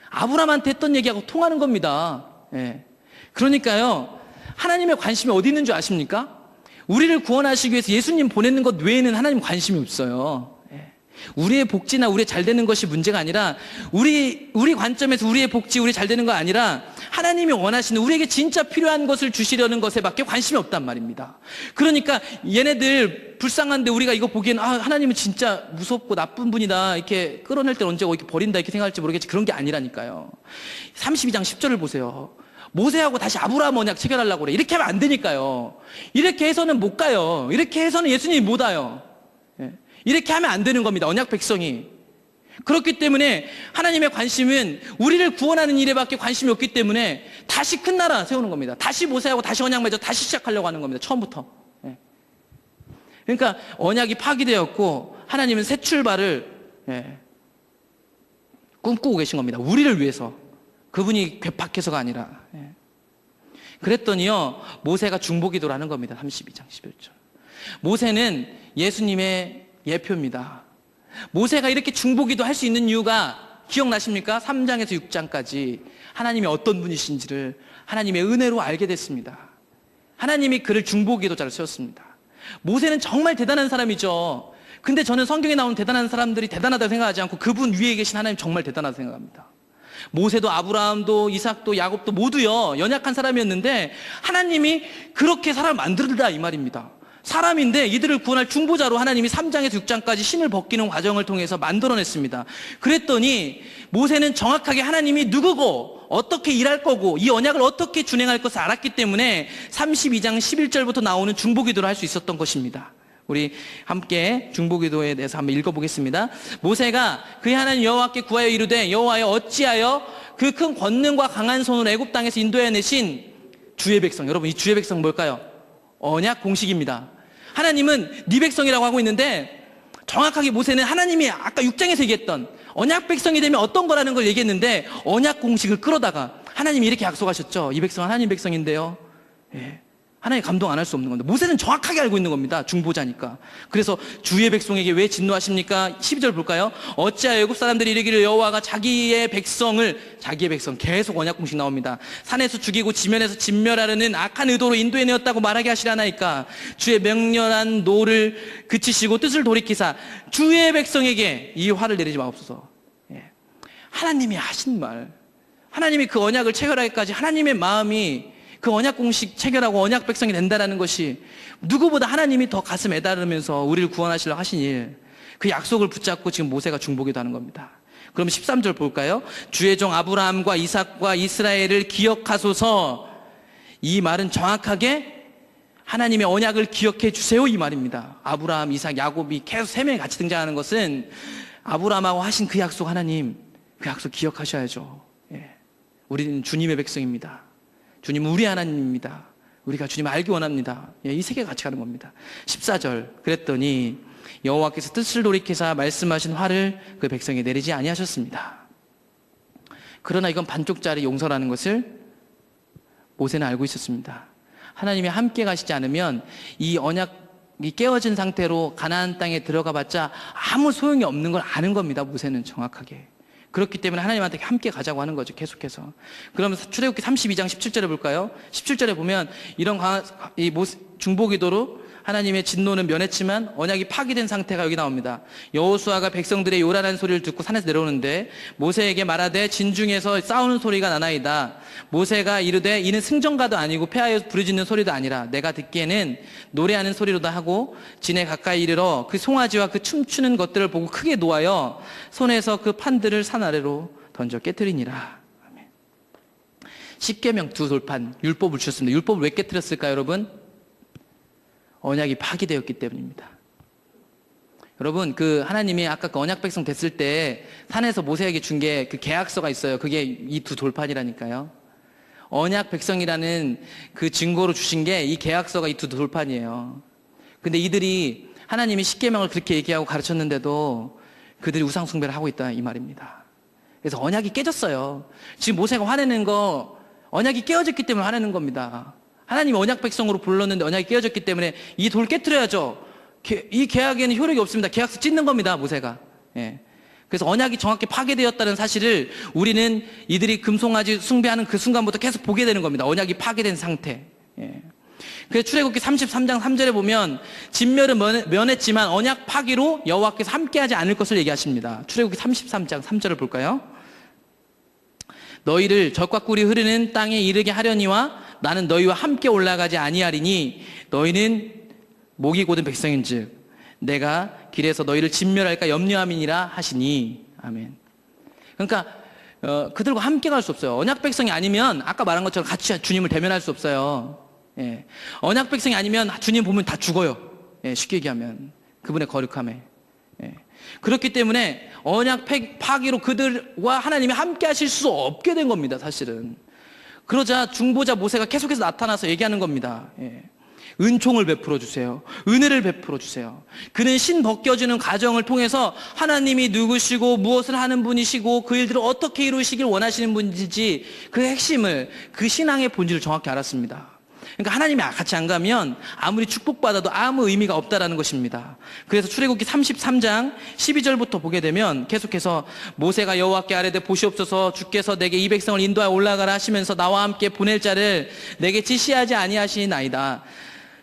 [SPEAKER 1] 아브라함한테 했던 얘기하고 통하는 겁니다. 예. 그러니까요, 하나님의 관심이 어디 있는 줄 아십니까? 우리를 구원하시기 위해서 예수님 보내는 것 외에는 하나님 관심이 없어요. 예. 우리의 복지나 우리의 잘 되는 것이 문제가 아니라 우리 관점에서 우리의 복지, 우리 잘 되는 거 아니라 하나님이 원하시는 우리에게 진짜 필요한 것을 주시려는 것에 밖에 관심이 없단 말입니다. 그러니까 얘네들 불쌍한데 우리가 이거 보기엔 하나님은 진짜 무섭고 나쁜 분이다 이렇게 끌어낼 때 언제 이렇게 버린다 이렇게 생각할지 모르겠지 그런 게 아니라니까요. 32장 10절을 보세요. 모세하고 다시 아브라함 언약 체결하려고 그래. 이렇게 하면 안 되니까요. 이렇게 해서는 못 가요. 이렇게 해서는 예수님이 못 와요. 이렇게 하면 안 되는 겁니다. 언약 백성이. 그렇기 때문에 하나님의 관심은 우리를 구원하는 일에 밖에 관심이 없기 때문에 다시 큰 나라 세우는 겁니다. 다시 모세하고 다시 언약 맺어 다시 시작하려고 하는 겁니다. 처음부터. 그러니까 언약이 파기되었고 하나님은 새 출발을 꿈꾸고 계신 겁니다. 우리를 위해서. 그분이 괴팍해서가 아니라. 그랬더니요 모세가 중보기도를 하는 겁니다. 32장 11절. 모세는 예수님의 예표입니다. 모세가 이렇게 중보기도 할 수 있는 이유가 기억나십니까? 3장에서 6장까지 하나님이 어떤 분이신지를 하나님의 은혜로 알게 됐습니다. 하나님이 그를 중보기도자로 세웠습니다. 모세는 정말 대단한 사람이죠. 근데 저는 성경에 나오는 대단한 사람들이 대단하다고 생각하지 않고 그분 위에 계신 하나님 정말 대단하다고 생각합니다. 모세도 아브라함도 이삭도 야곱도 모두요 연약한 사람이었는데 하나님이 그렇게 사람을 만들다 이 말입니다. 사람인데 이들을 구원할 중보자로 하나님이 3장에서 6장까지 신을 벗기는 과정을 통해서 만들어냈습니다. 그랬더니 모세는 정확하게 하나님이 누구고 어떻게 일할 거고 이 언약을 어떻게 준행할 것을 알았기 때문에 32장 11절부터 나오는 중보기도를 할 수 있었던 것입니다. 우리 함께 중보기도에 대해서 한번 읽어보겠습니다. 모세가 그의 하나님 여호와께 구하여 이르되 여호와여 어찌하여 그 큰 권능과 강한 손으로 애굽 땅에서 인도해 내신 주의 백성. 여러분 이 주의 백성 뭘까요? 언약 공식입니다. 하나님은 네 백성이라고 하고 있는데 정확하게 모세는 하나님이 아까 6장에서 얘기했던 언약 백성이 되면 어떤 거라는 걸 얘기했는데 언약 공식을 끌어다가 하나님이 이렇게 약속하셨죠. 이 백성은 하나님 백성인데요. 예. 하나님 감동 안 할 수 없는 건데 모세는 정확하게 알고 있는 겁니다. 중보자니까. 그래서 주의 백성에게 왜 진노하십니까? 12절 볼까요? 어찌하여 애굽 사람들이 이르기를 여호와가 자기의 백성 계속 언약 공식 나옵니다. 산에서 죽이고 지면에서 진멸하려는 악한 의도로 인도해내었다고 말하게 하시라나이까. 주의 명렬한 노를 그치시고 뜻을 돌이키사 주의 백성에게 이 화를 내리지 마옵소서. 예. 하나님이 하신 말, 하나님이 그 언약을 체결하기까지 하나님의 마음이 그 언약 공식 체결하고 언약 백성이 된다는 것이 누구보다 하나님이 더 가슴 애달으면서 우리를 구원하시려고 하신 일, 그 약속을 붙잡고 지금 모세가 중보기도 하는 겁니다. 그럼 13절 볼까요? 주의 종 아브라함과 이삭과 이스라엘을 기억하소서. 이 말은 정확하게 하나님의 언약을 기억해 주세요 이 말입니다. 아브라함, 이삭, 야곱이 계속 세 명이 같이 등장하는 것은 아브라함하고 하신 그 약속, 하나님 그 약속 기억하셔야죠. 예. 우리는 주님의 백성입니다. 주님은 우리 하나님입니다. 우리가 주님을 알기 원합니다. 예, 이 세 개가 같이 가는 겁니다. 14절 그랬더니 여호와께서 뜻을 돌이키사 말씀하신 화를 그 백성에 내리지 아니하셨습니다. 그러나 이건 반쪽짜리 용서라는 것을 모세는 알고 있었습니다. 하나님이 함께 가시지 않으면 이 언약이 깨어진 상태로 가나안 땅에 들어가 봤자 아무 소용이 없는 걸 아는 겁니다. 모세는 정확하게. 그렇기 때문에 하나님한테 함께 가자고 하는 거죠. 계속해서. 그러면 출애굽기 32장 17절에 볼까요? 17절에 보면 이런 중보기도로 하나님의 진노는 면했지만 언약이 파기된 상태가 여기 나옵니다. 여호수아가 백성들의 요란한 소리를 듣고 산에서 내려오는데 모세에게 말하되 진중에서 싸우는 소리가 나나이다. 모세가 이르되 이는 승전가도 아니고 폐하여 부르짖는 소리도 아니라 내가 듣기에는 노래하는 소리로다 하고 진에 가까이 이르러 그 송아지와 그 춤추는 것들을 보고 크게 노하여 손에서 그 판들을 산 아래로 던져 깨뜨리니라. 아멘. 십계명 두 돌판 율법을 주셨습니다. 율법을 왜 깨뜨렸을까요, 여러분? 언약이 파기되었기 때문입니다. 여러분, 그 하나님이 아까 그 언약 백성 됐을 때 산에서 모세에게 준 게 그 계약서가 있어요. 그게 이 두 돌판이라니까요. 언약 백성이라는 그 증거로 주신 게 이 계약서가 이 두 돌판이에요. 근데 이들이 하나님이 십계명을 그렇게 얘기하고 가르쳤는데도 그들이 우상 숭배를 하고 있다 이 말입니다. 그래서 언약이 깨졌어요. 지금 모세가 화내는 거 언약이 깨어졌기 때문에 화내는 겁니다. 하나님이 언약 백성으로 불렀는데 언약이 깨어졌기 때문에 이 돌 깨트려야죠. 이 계약에는 효력이 없습니다. 계약서 찢는 겁니다, 모세가. 예. 그래서 언약이 정확히 파괴되었다는 사실을 우리는 이들이 금송아지 숭배하는 그 순간부터 계속 보게 되는 겁니다. 언약이 파괴된 상태. 예. 그래서 출애굽기 33장 3절에 보면 진멸은 면했지만 언약 파기로 여호와께서 함께하지 않을 것을 얘기하십니다. 출애굽기 33장 3절을 볼까요? 너희를 젖과 꿀이 흐르는 땅에 이르게 하려니와 나는 너희와 함께 올라가지 아니하리니 너희는 목이 곧은 백성인즉 내가 길에서 너희를 진멸할까 염려함이니라 하시니. 아멘. 그러니까 그들과 함께 갈 수 없어요. 언약 백성이 아니면 아까 말한 것처럼 같이 주님을 대면할 수 없어요. 예. 언약 백성이 아니면 주님 보면 다 죽어요. 예, 쉽게 얘기하면 그분의 거룩함에. 예. 그렇기 때문에 언약 파기로 그들과 하나님이 함께 하실 수 없게 된 겁니다, 사실은. 그러자 중보자 모세가 계속해서 나타나서 얘기하는 겁니다. 예. 은총을 베풀어 주세요. 은혜를 베풀어 주세요. 그는 신 벗겨지는 과정을 통해서 하나님이 누구시고 무엇을 하는 분이시고 그 일들을 어떻게 이루시길 원하시는 분인지 그 핵심을, 그 신앙의 본질을 정확히 알았습니다. 그러니까 하나님이 같이 안 가면 아무리 축복받아도 아무 의미가 없다라는 것입니다. 그래서 출애굽기 33장 12절부터 보게 되면 계속해서 모세가 여호와께 아뢰되 보시옵소서 주께서 내게 이 백성을 인도하여 올라가라 하시면서 나와 함께 보낼 자를 내게 지시하지 아니하시나이다.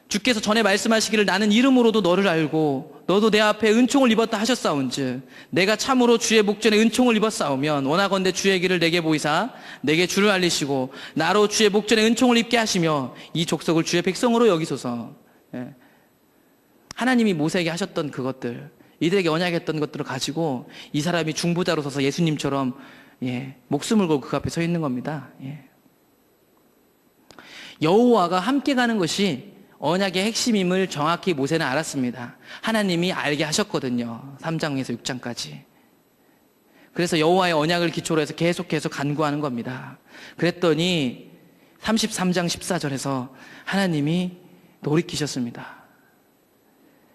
[SPEAKER 1] 주께서 전에 말씀하시기를 나는 이름으로도 너를 알고 너도 내 앞에 은총을 입었다 하셨사온즉 내가 참으로 주의 목전에 은총을 입었사오면 원하건대 주의 길을 내게 보이사 내게 주를 알리시고 나로 주의 목전에 은총을 입게 하시며 이 족속을 주의 백성으로 여기소서. 예. 하나님이 모세에게 하셨던 그것들, 이들에게 언약했던 것들을 가지고 이 사람이 중보자로 서서 예수님처럼 목숨을 걸고 그 앞에 서 있는 겁니다. 여호와가 함께 가는 것이 언약의 핵심임을 정확히 모세는 알았습니다. 하나님이 알게 하셨거든요. 3장에서 6장까지. 그래서 여호와의 언약을 기초로 해서 계속해서 간구하는 겁니다. 그랬더니 33장 14절에서 하나님이 돌이키셨습니다.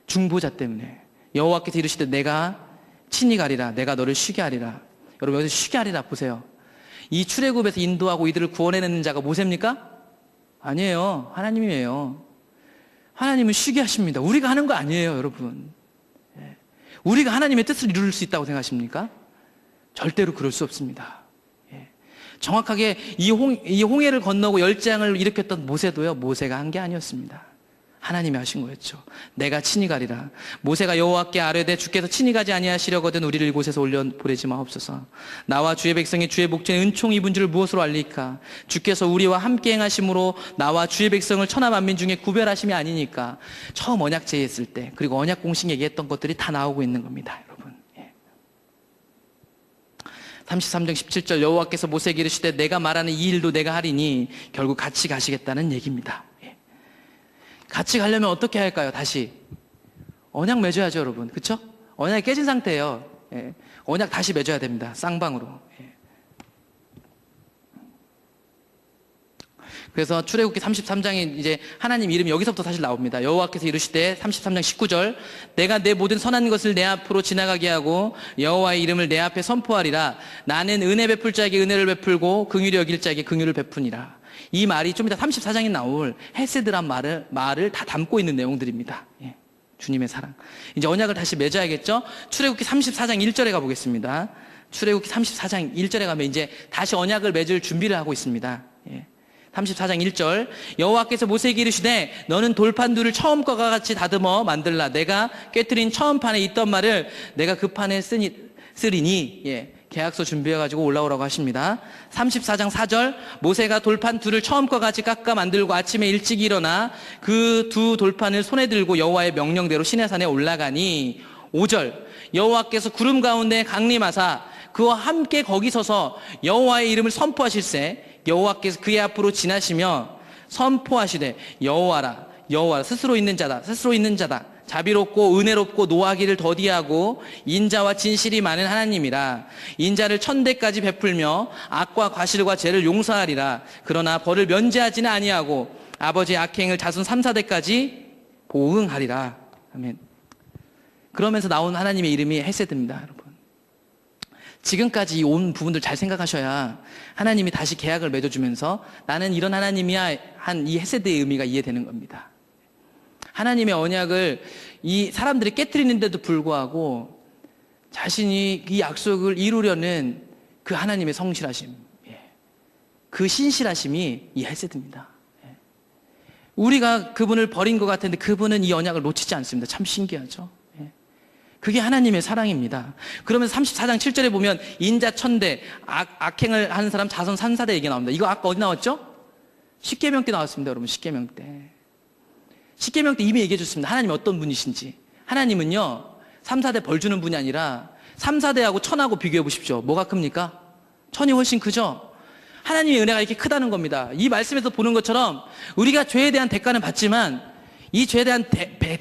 [SPEAKER 1] 중보자 때문에. 여호와께서 이르시되 내가 친히 가리라. 내가 너를 쉬게 하리라. 여러분 여기서 쉬게 하리라 보세요. 이 출애굽에서 인도하고 이들을 구원해내는 자가 모세입니까? 아니에요. 하나님이에요. 하나님은 쉬게 하십니다. 우리가 하는 거 아니에요, 여러분. 우리가 하나님의 뜻을 이룰 수 있다고 생각하십니까? 절대로 그럴 수 없습니다. 정확하게 이 홍해를 건너고 열재앙을 일으켰던 모세도요, 모세가 한 게 아니었습니다. 하나님이 하신 거였죠. 내가 친히 가리라. 모세가 여호와께 아뢰되 주께서 친히 가지 아니하시려거든 우리를 이곳에서 올려 보내지 마옵소서. 나와 주의 백성이 주의 목전에 은총 입은 줄을 무엇으로 알리까? 주께서 우리와 함께 행하심으로 나와 주의 백성을 천하 만민 중에 구별하심이 아니니까. 처음 언약 제의했을 때, 그리고 언약 공식 얘기했던 것들이 다 나오고 있는 겁니다, 여러분. 33장 17절 여호와께서 모세에게 이르시되 내가 말하는 이 일도 내가 하리니 결국 같이 가시겠다는 얘기입니다. 같이 가려면 어떻게 할까요? 다시 언약 맺어야죠, 여러분. 그렇죠? 언약이 깨진 상태예요. 언약 다시 맺어야 됩니다. 쌍방으로. 그래서 출애굽기 33장에 이제 하나님 이름이 여기서부터 사실 나옵니다. 여호와께서 이르시되 33장 19절 내가 내 모든 선한 것을 내 앞으로 지나가게 하고 여호와의 이름을 내 앞에 선포하리라. 나는 은혜 베풀 자에게 은혜를 베풀고 긍휼히 여길 자에게 긍휼을 베푸니라. 이 말이 좀 이따 34장에 나올 헤세드란 말을 다 담고 있는 내용들입니다. 주님의 사랑. 이제 언약을 다시 맺어야겠죠? 출애굽기 34장 1절에 가보겠습니다. 출애굽기 34장 1절에 가면 이제 다시 언약을 맺을 준비를 하고 있습니다. 34장 1절 여호와께서 모세에게 이르시되 너는 돌판 둘을 처음 것과 같이 다듬어 만들라. 내가 깨트린 처음 판에 있던 말을 내가 그 판에 쓰리니 계약서 준비해가지고 올라오라고 하십니다. 34장 4절 모세가 돌판 둘을 처음과 같이 깎아 만들고 아침에 일찍 일어나 그 두 돌판을 손에 들고 여호와의 명령대로 시내산에 올라가니 5절 여호와께서 구름 가운데 강림하사 그와 함께 거기 서서 여호와의 이름을 선포하실세 여호와께서 그의 앞으로 지나시며 선포하시되 여호와라 스스로 있는 자다 자비롭고 은혜롭고 노하기를 더디하고 인자와 진실이 많은 하나님이라. 인자를 1000대까지 베풀며 악과 과실과 죄를 용서하리라. 그러나 벌을 면제하지는 아니하고 아버지의 악행을 자손 3, 4대까지 보응하리라. 아멘. 그러면서 나온 하나님의 이름이 헤세드입니다, 여러분. 지금까지 온 부분들 잘 생각하셔야 하나님이 다시 계약을 맺어주면서 나는 이런 하나님이야 한 이 헤세드의 의미가 이해되는 겁니다. 하나님의 언약을 이 사람들이 깨트리는데도 불구하고 자신이 이 약속을 이루려는 그 하나님의 성실하심, 그 신실하심이 이 헤세드입니다. 우리가 그분을 버린 것 같은데 그분은 이 언약을 놓치지 않습니다. 참 신기하죠. 그게 하나님의 사랑입니다. 그러면서 34장 7절에 보면 인자 1000대, 악행을 하는 사람 자손 3, 4대 얘기 나옵니다. 이거 아까 어디 나왔죠? 십계명 때 나왔습니다, 여러분. 십계명 때. 십계명 때 이미 얘기해 줬습니다. 하나님이 어떤 분이신지. 하나님은요 3, 4대 벌 주는 분이 아니라 3, 4대하고 1000하고 비교해 보십시오. 뭐가 큽니까? 1000이 훨씬 크죠? 하나님의 은혜가 이렇게 크다는 겁니다. 이 말씀에서 보는 것처럼 우리가 죄에 대한 대가는 받지만 이 죄에 대한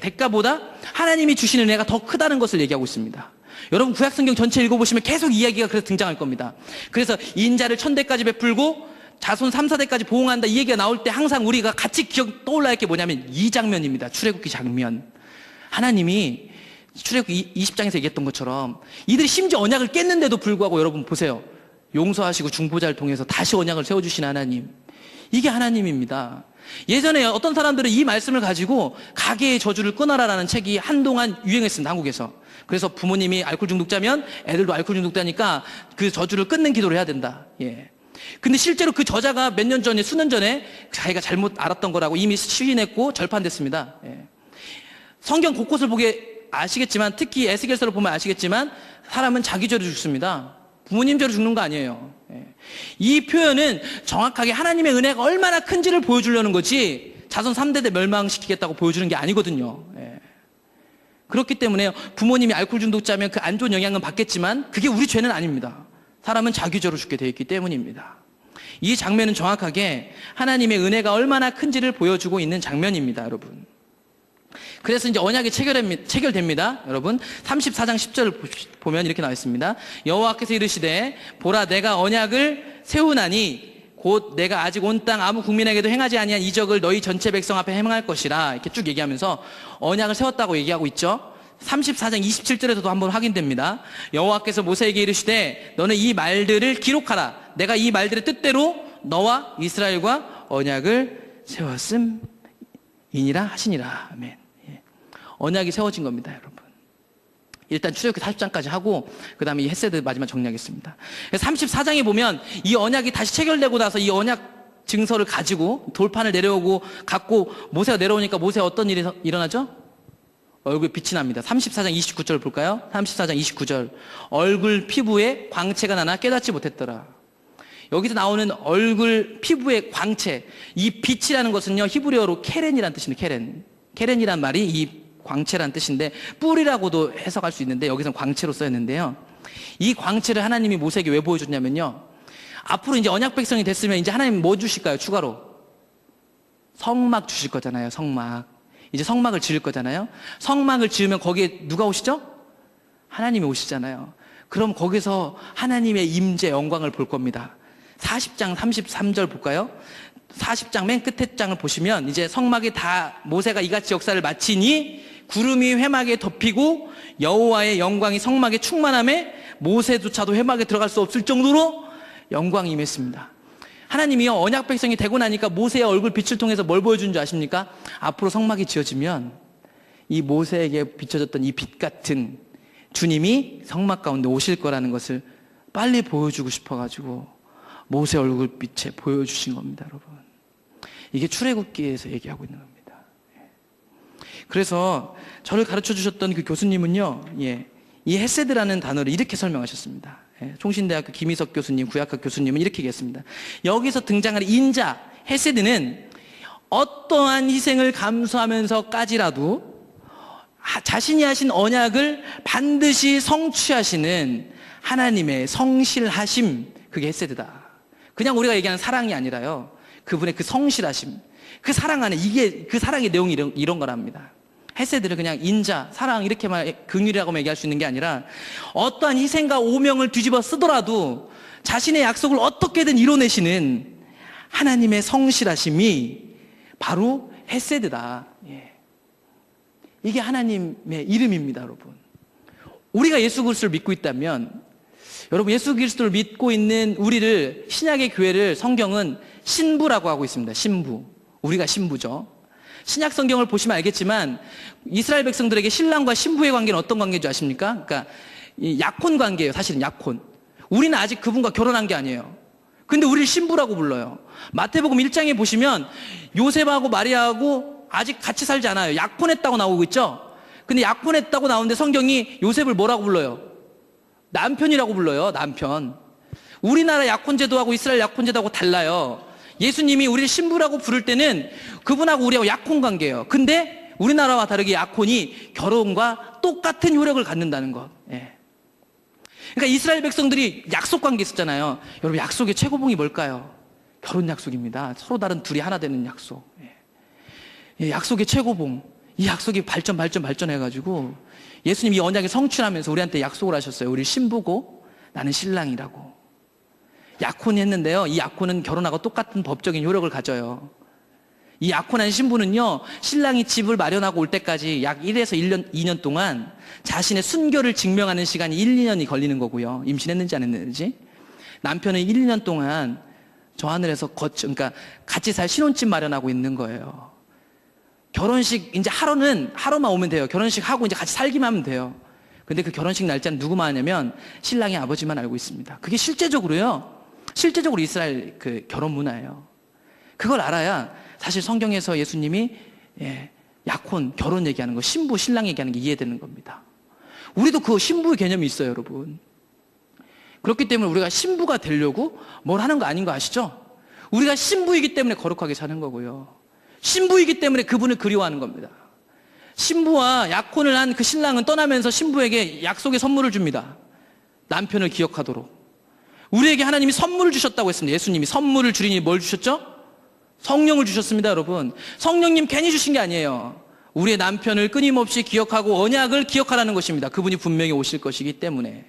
[SPEAKER 1] 대가보다 하나님이 주신 은혜가 더 크다는 것을 얘기하고 있습니다. 여러분 구약성경 전체 읽어보시면 계속 이야기가 그래서 등장할 겁니다. 그래서 인자를 1000대까지 베풀고 자손 3, 4대까지 보응한다 이 얘기가 나올 때 항상 우리가 같이 떠올라야 할 게 뭐냐면 이 장면입니다. 출애굽기 장면. 하나님이 출애굽기 20장에서 얘기했던 것처럼 이들이 심지어 언약을 깼는데도 불구하고 여러분 보세요. 용서하시고 중보자를 통해서 다시 언약을 세워주신 하나님. 이게 하나님입니다. 예전에 어떤 사람들은 이 말씀을 가지고 가계의 저주를 끊어라라는 책이 한동안 유행했습니다. 한국에서. 그래서 부모님이 알코올 중독자면 애들도 알코올 중독자니까 그 저주를 끊는 기도를 해야 된다. 근데 실제로 그 저자가 몇 년 전에, 수년 전에 자기가 잘못 알았던 거라고 이미 시인했고 절판됐습니다. 성경 곳곳을 보게 아시겠지만, 특히 에스겔서를 보면 아시겠지만, 사람은 자기 죄로 죽습니다. 부모님 죄로 죽는 거 아니에요. 이 표현은 정확하게 하나님의 은혜가 얼마나 큰지를 보여주려는 거지, 자손 3대대 멸망시키겠다고 보여주는 게 아니거든요. 그렇기 때문에 부모님이 알코올 중독자면 그 안 좋은 영향은 받겠지만, 그게 우리 죄는 아닙니다. 사람은 자기 죄로 죽게 되어 있기 때문입니다. 이 장면은 정확하게 하나님의 은혜가 얼마나 큰지를 보여주고 있는 장면입니다, 여러분. 그래서 이제 언약이 체결됩니다, 여러분. 34장 10절 보면 이렇게 나와 있습니다. 여호와께서 이르시되 보라 내가 언약을 세우나니 곧 내가 아직 온 땅 아무 국민에게도 행하지 아니한 이적을 너희 전체 백성 앞에 행할 것이라. 이렇게 쭉 얘기하면서 언약을 세웠다고 얘기하고 있죠. 34장 27절에서도 한번 확인됩니다. 여호와께서 모세에게 이르시되 너는 이 말들을 기록하라. 내가 이 말들의 뜻대로 너와 이스라엘과 언약을 세웠음이니라 하시니라. 아멘. 예. 언약이 세워진 겁니다, 여러분. 일단 출애굽기 40장까지 하고 그 다음에 이 헤세드 마지막 정리하겠습니다. 34장에 보면 이 언약이 다시 체결되고 나서 이 언약 증서를 가지고 돌판을 내려오고 갖고 모세가 내려오니까 모세가 어떤 일이 일어나죠? 얼굴 빛이 납니다. 34장 29절 볼까요? 34장 29절. 얼굴 피부에 광채가 나나 깨닫지 못했더라. 여기서 나오는 얼굴 피부의 광채, 이 빛이라는 것은요 히브리어로 케렌이라는 뜻입니다. 케렌이란 말이 이 광채라는 뜻인데 뿔이라고도 해석할 수 있는데 여기서는 광채로 써있는데요. 이 광채를 하나님이 모세에게 왜 보여줬냐면요, 앞으로 이제 언약 백성이 됐으면 이제 하나님 뭐 주실까요? 추가로 성막 주실 거잖아요. 성막. 이제 성막을 지을 거잖아요. 성막을 지으면 거기에 누가 오시죠? 하나님이 오시잖아요. 그럼 거기서 하나님의 임재 영광을 볼 겁니다. 40장 33절 볼까요? 40장 맨 끝에 장을 보시면 이제 성막이 다 모세가 이같이 역사를 마치니 구름이 회막에 덮이고 여호와의 영광이 성막에 충만함에 모세조차도 회막에 들어갈 수 없을 정도로 영광이 임했습니다. 하나님이요 언약 백성이 되고 나니까 모세의 얼굴 빛을 통해서 뭘 보여준 줄 아십니까? 앞으로 성막이 지어지면 이 모세에게 비춰졌던 이 빛 같은 주님이 성막 가운데 오실 거라는 것을 빨리 보여주고 싶어가지고 모세 얼굴 빛에 보여주신 겁니다, 여러분. 이게 출애굽기에서 얘기하고 있는 겁니다. 그래서 저를 가르쳐 주셨던 그 교수님은요, 이 헤세드라는 단어를 이렇게 설명하셨습니다. 총신대학교 김희석 교수님, 구약학 교수님은 이렇게 얘기했습니다. 여기서 등장하는 인자, 헤세드는 어떠한 희생을 감수하면서까지라도 자신이 하신 언약을 반드시 성취하시는 하나님의 성실하심, 그게 헤세드다. 그냥 우리가 얘기하는 사랑이 아니라요, 그분의 그 성실하심, 그 사랑 안에 이게 그 사랑의 내용이 이런 거랍니다. 헤세드를 그냥 인자, 사랑 이렇게만 긍휼이라고 얘기할 수 있는 게 아니라 어떠한 희생과 오명을 뒤집어 쓰더라도 자신의 약속을 어떻게든 이뤄내시는 하나님의 성실하심이 바로 헤세드다. 이게 하나님의 이름입니다, 여러분. 우리가 예수 그리스도를 믿고 있다면, 여러분 예수 그리스도를 믿고 있는 우리를, 신약의 교회를 성경은 신부라고 하고 있습니다. 신부. 우리가 신부죠. 신약 성경을 보시면 알겠지만 이스라엘 백성들에게 신랑과 신부의 관계는 어떤 관계인 줄 아십니까? 그러니까 이 약혼 관계예요. 사실은 약혼. 우리는 아직 그분과 결혼한 게 아니에요. 근데 우리를 신부라고 불러요. 마태복음 1장에 보시면 요셉하고 마리아하고 아직 같이 살지 않아요. 약혼했다고 나오고 있죠. 근데 약혼했다고 나오는데 성경이 요셉을 뭐라고 불러요? 남편이라고 불러요. 남편. 우리나라 약혼제도하고 이스라엘 약혼제도하고 달라요. 예수님이 우리를 신부라고 부를 때는 그분하고 우리하고 약혼 관계예요. 근데 우리나라와 다르게 약혼이 결혼과 똑같은 효력을 갖는다는 것. 그러니까 이스라엘 백성들이 약속 관계 있었잖아요. 여러분 약속의 최고봉이 뭘까요? 결혼 약속입니다. 서로 다른 둘이 하나 되는 약속. 약속의 최고봉. 이 약속이 발전해가지고 예수님이 이 언약을 성취하면서 우리한테 약속을 하셨어요. 우리 신부고 나는 신랑이라고. 약혼이 했는데요, 이 약혼은 결혼하고 똑같은 법적인 효력을 가져요. 이 약혼한 신부는요, 신랑이 집을 마련하고 올 때까지 약 1에서 1년, 2년 동안 자신의 순결을 증명하는 시간이 1, 2년이 걸리는 거고요. 임신했는지 안 했는지. 남편은 1, 2년 동안 저 하늘에서 그러니까 같이 살 신혼집 마련하고 있는 거예요. 결혼식 이제 하루만 오면 돼요. 결혼식 하고 이제 같이 살기만 하면 돼요. 근데 그 결혼식 날짜는 누구만 하냐면 신랑의 아버지만 알고 있습니다. 그게 실제적으로 이스라엘 그 결혼 문화예요. 그걸 알아야 사실 성경에서 예수님이 약혼, 결혼 얘기하는 거, 신부, 신랑 얘기하는 게 이해되는 겁니다. 우리도 그 신부의 개념이 있어요, 여러분. 그렇기 때문에 우리가 신부가 되려고 뭘 하는 거 아닌 거 아시죠? 우리가 신부이기 때문에 거룩하게 사는 거고요. 신부이기 때문에 그분을 그리워하는 겁니다. 신부와 약혼을 한 그 신랑은 떠나면서 신부에게 약속의 선물을 줍니다. 남편을 기억하도록. 우리에게 하나님이 선물을 주셨다고 했습니다. 예수님이 선물을 주리니 뭘 주셨죠? 성령을 주셨습니다, 여러분. 성령님 괜히 주신 게 아니에요. 우리의 남편을 끊임없이 기억하고 언약을 기억하라는 것입니다. 그분이 분명히 오실 것이기 때문에.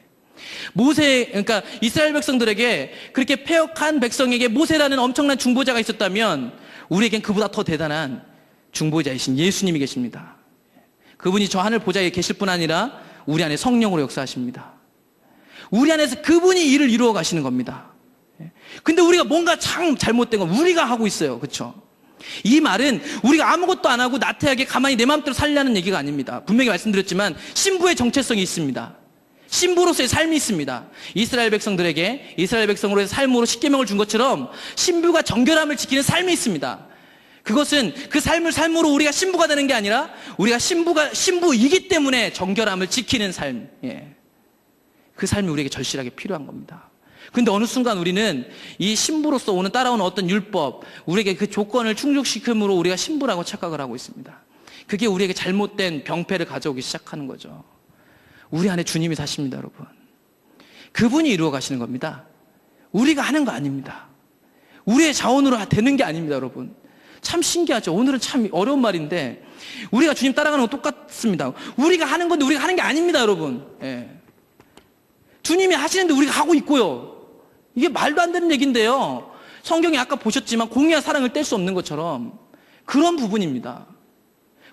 [SPEAKER 1] 그러니까 이스라엘 백성들에게 그렇게 패역한 백성에게 모세라는 엄청난 중보자가 있었다면 우리에겐 그보다 더 대단한 중보자이신 예수님이 계십니다. 그분이 저 하늘 보좌에 계실 뿐 아니라 우리 안에 성령으로 역사하십니다. 우리 안에서 그분이 일을 이루어 가시는 겁니다. 근데 우리가 뭔가 참 잘못된 건 우리가 하고 있어요. 그렇죠? 이 말은 우리가 아무것도 안 하고 나태하게 가만히 내 마음대로 살려는 얘기가 아닙니다. 분명히 말씀드렸지만 신부의 정체성이 있습니다. 신부로서의 삶이 있습니다. 이스라엘 백성들에게 이스라엘 백성으로의 삶으로 십계명을 준 것처럼 신부가 정결함을 지키는 삶이 있습니다. 그것은 그 삶으로 우리가 신부가 되는 게 아니라 우리가 신부이기 때문에 정결함을 지키는 삶. 그 삶이 우리에게 절실하게 필요한 겁니다. 근데 어느 순간 우리는 이 신부로서 따라오는 어떤 율법, 우리에게 그 조건을 충족시킴으로 우리가 신부라고 착각을 하고 있습니다. 그게 우리에게 잘못된 병폐를 가져오기 시작하는 거죠. 우리 안에 주님이 사십니다, 여러분. 그분이 이루어 가시는 겁니다. 우리가 하는 거 아닙니다. 우리의 자원으로 되는 게 아닙니다, 여러분. 참 신기하죠. 오늘은 참 어려운 말인데 우리가 주님 따라가는 건 똑같습니다. 우리가 하는 건데 우리가 하는 게 아닙니다, 여러분. 주님이 하시는데 우리가 하고 있고요. 이게 말도 안 되는 얘기인데요. 성경에 아까 보셨지만 공의와 사랑을 뗄 수 없는 것처럼 그런 부분입니다.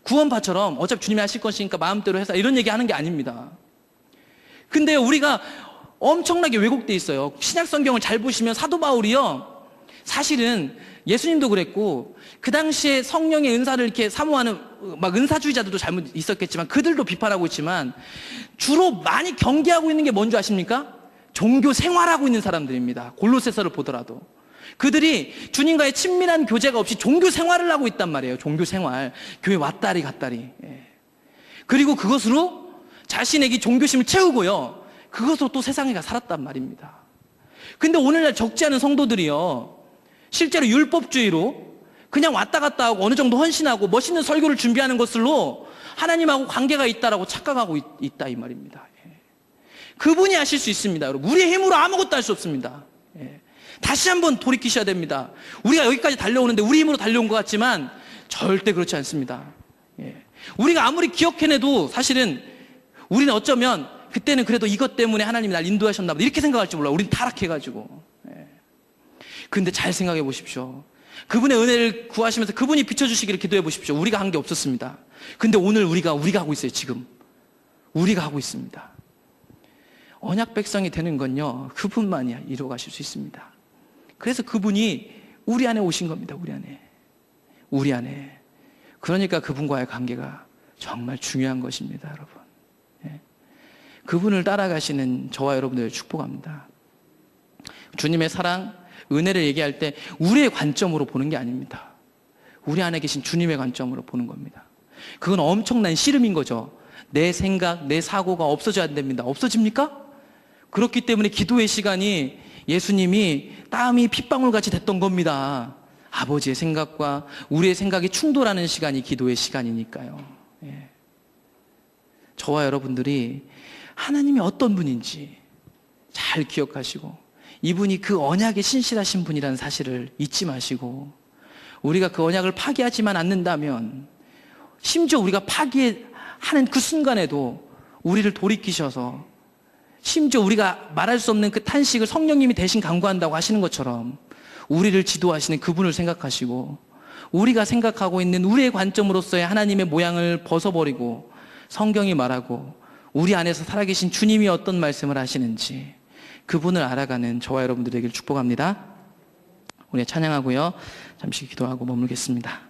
[SPEAKER 1] 구원파처럼 어차피 주님이 하실 것이니까 마음대로 해서 이런 얘기 하는 게 아닙니다. 근데 우리가 엄청나게 왜곡돼 있어요. 신약 성경을 잘 보시면 사도 바울이요, 사실은 예수님도 그랬고 그 당시에 성령의 은사를 이렇게 사모하는 은사주의자들도 잘못 있었겠지만 그들도 비판하고 있지만 주로 많이 경계하고 있는 게 뭔지 아십니까? 종교 생활하고 있는 사람들입니다. 골로새서를 보더라도 그들이 주님과의 친밀한 교제가 없이 종교 생활을 하고 있단 말이에요. 종교 생활, 교회 왔다리 갔다리. 그리고 그것으로 자신에게 종교심을 채우고요, 그것으로 또 세상에 가 살았단 말입니다. 근데 오늘날 적지 않은 성도들이요, 실제로 율법주의로 그냥 왔다 갔다 하고 어느 정도 헌신하고 멋있는 설교를 준비하는 것으로 하나님하고 관계가 있다라고 착각하고 있다, 이 말입니다. 그분이 하실 수 있습니다, 여러분. 우리의 힘으로 아무것도 할 수 없습니다. 다시 한번 돌이키셔야 됩니다. 우리가 여기까지 달려오는데 우리 힘으로 달려온 것 같지만 절대 그렇지 않습니다. 우리가 아무리 기억해내도 사실은 우리는 어쩌면 그때는 그래도 이것 때문에 하나님이 날 인도하셨나 보다 이렇게 생각할지 몰라요. 우린 타락해가지고. 근데 잘 생각해 보십시오. 그분의 은혜를 구하시면서 그분이 비춰주시기를 기도해 보십시오. 우리가 한 게 없었습니다. 근데 오늘 우리가 하고 있어요. 지금 우리가 하고 있습니다. 언약 백성이 되는 건요, 그분만이 이루어 가실 수 있습니다. 그래서 그분이 우리 안에 오신 겁니다. 우리 안에. 그러니까 그분과의 관계가 정말 중요한 것입니다, 여러분. 그분을 따라가시는 저와 여러분들을 축복합니다. 주님의 사랑, 은혜를 얘기할 때 우리의 관점으로 보는 게 아닙니다. 우리 안에 계신 주님의 관점으로 보는 겁니다. 그건 엄청난 씨름인 거죠. 내 생각, 내 사고가 없어져야 됩니다. 없어집니까? 그렇기 때문에 기도의 시간이 예수님이 땀이 핏방울같이 됐던 겁니다. 아버지의 생각과 우리의 생각이 충돌하는 시간이 기도의 시간이니까요. 저와 여러분들이 하나님이 어떤 분인지 잘 기억하시고 이분이 그 언약에 신실하신 분이라는 사실을 잊지 마시고, 우리가 그 언약을 파기하지만 않는다면 심지어 우리가 파기하는 그 순간에도 우리를 돌이키셔서 심지어 우리가 말할 수 없는 그 탄식을 성령님이 대신 강구한다고 하시는 것처럼 우리를 지도하시는 그분을 생각하시고 우리가 생각하고 있는 우리의 관점으로서의 하나님의 모양을 벗어버리고 성경이 말하고 우리 안에서 살아계신 주님이 어떤 말씀을 하시는지 그분을 알아가는 저와 여러분들에게 축복합니다. 우리 찬양하고요, 잠시 기도하고 머물겠습니다.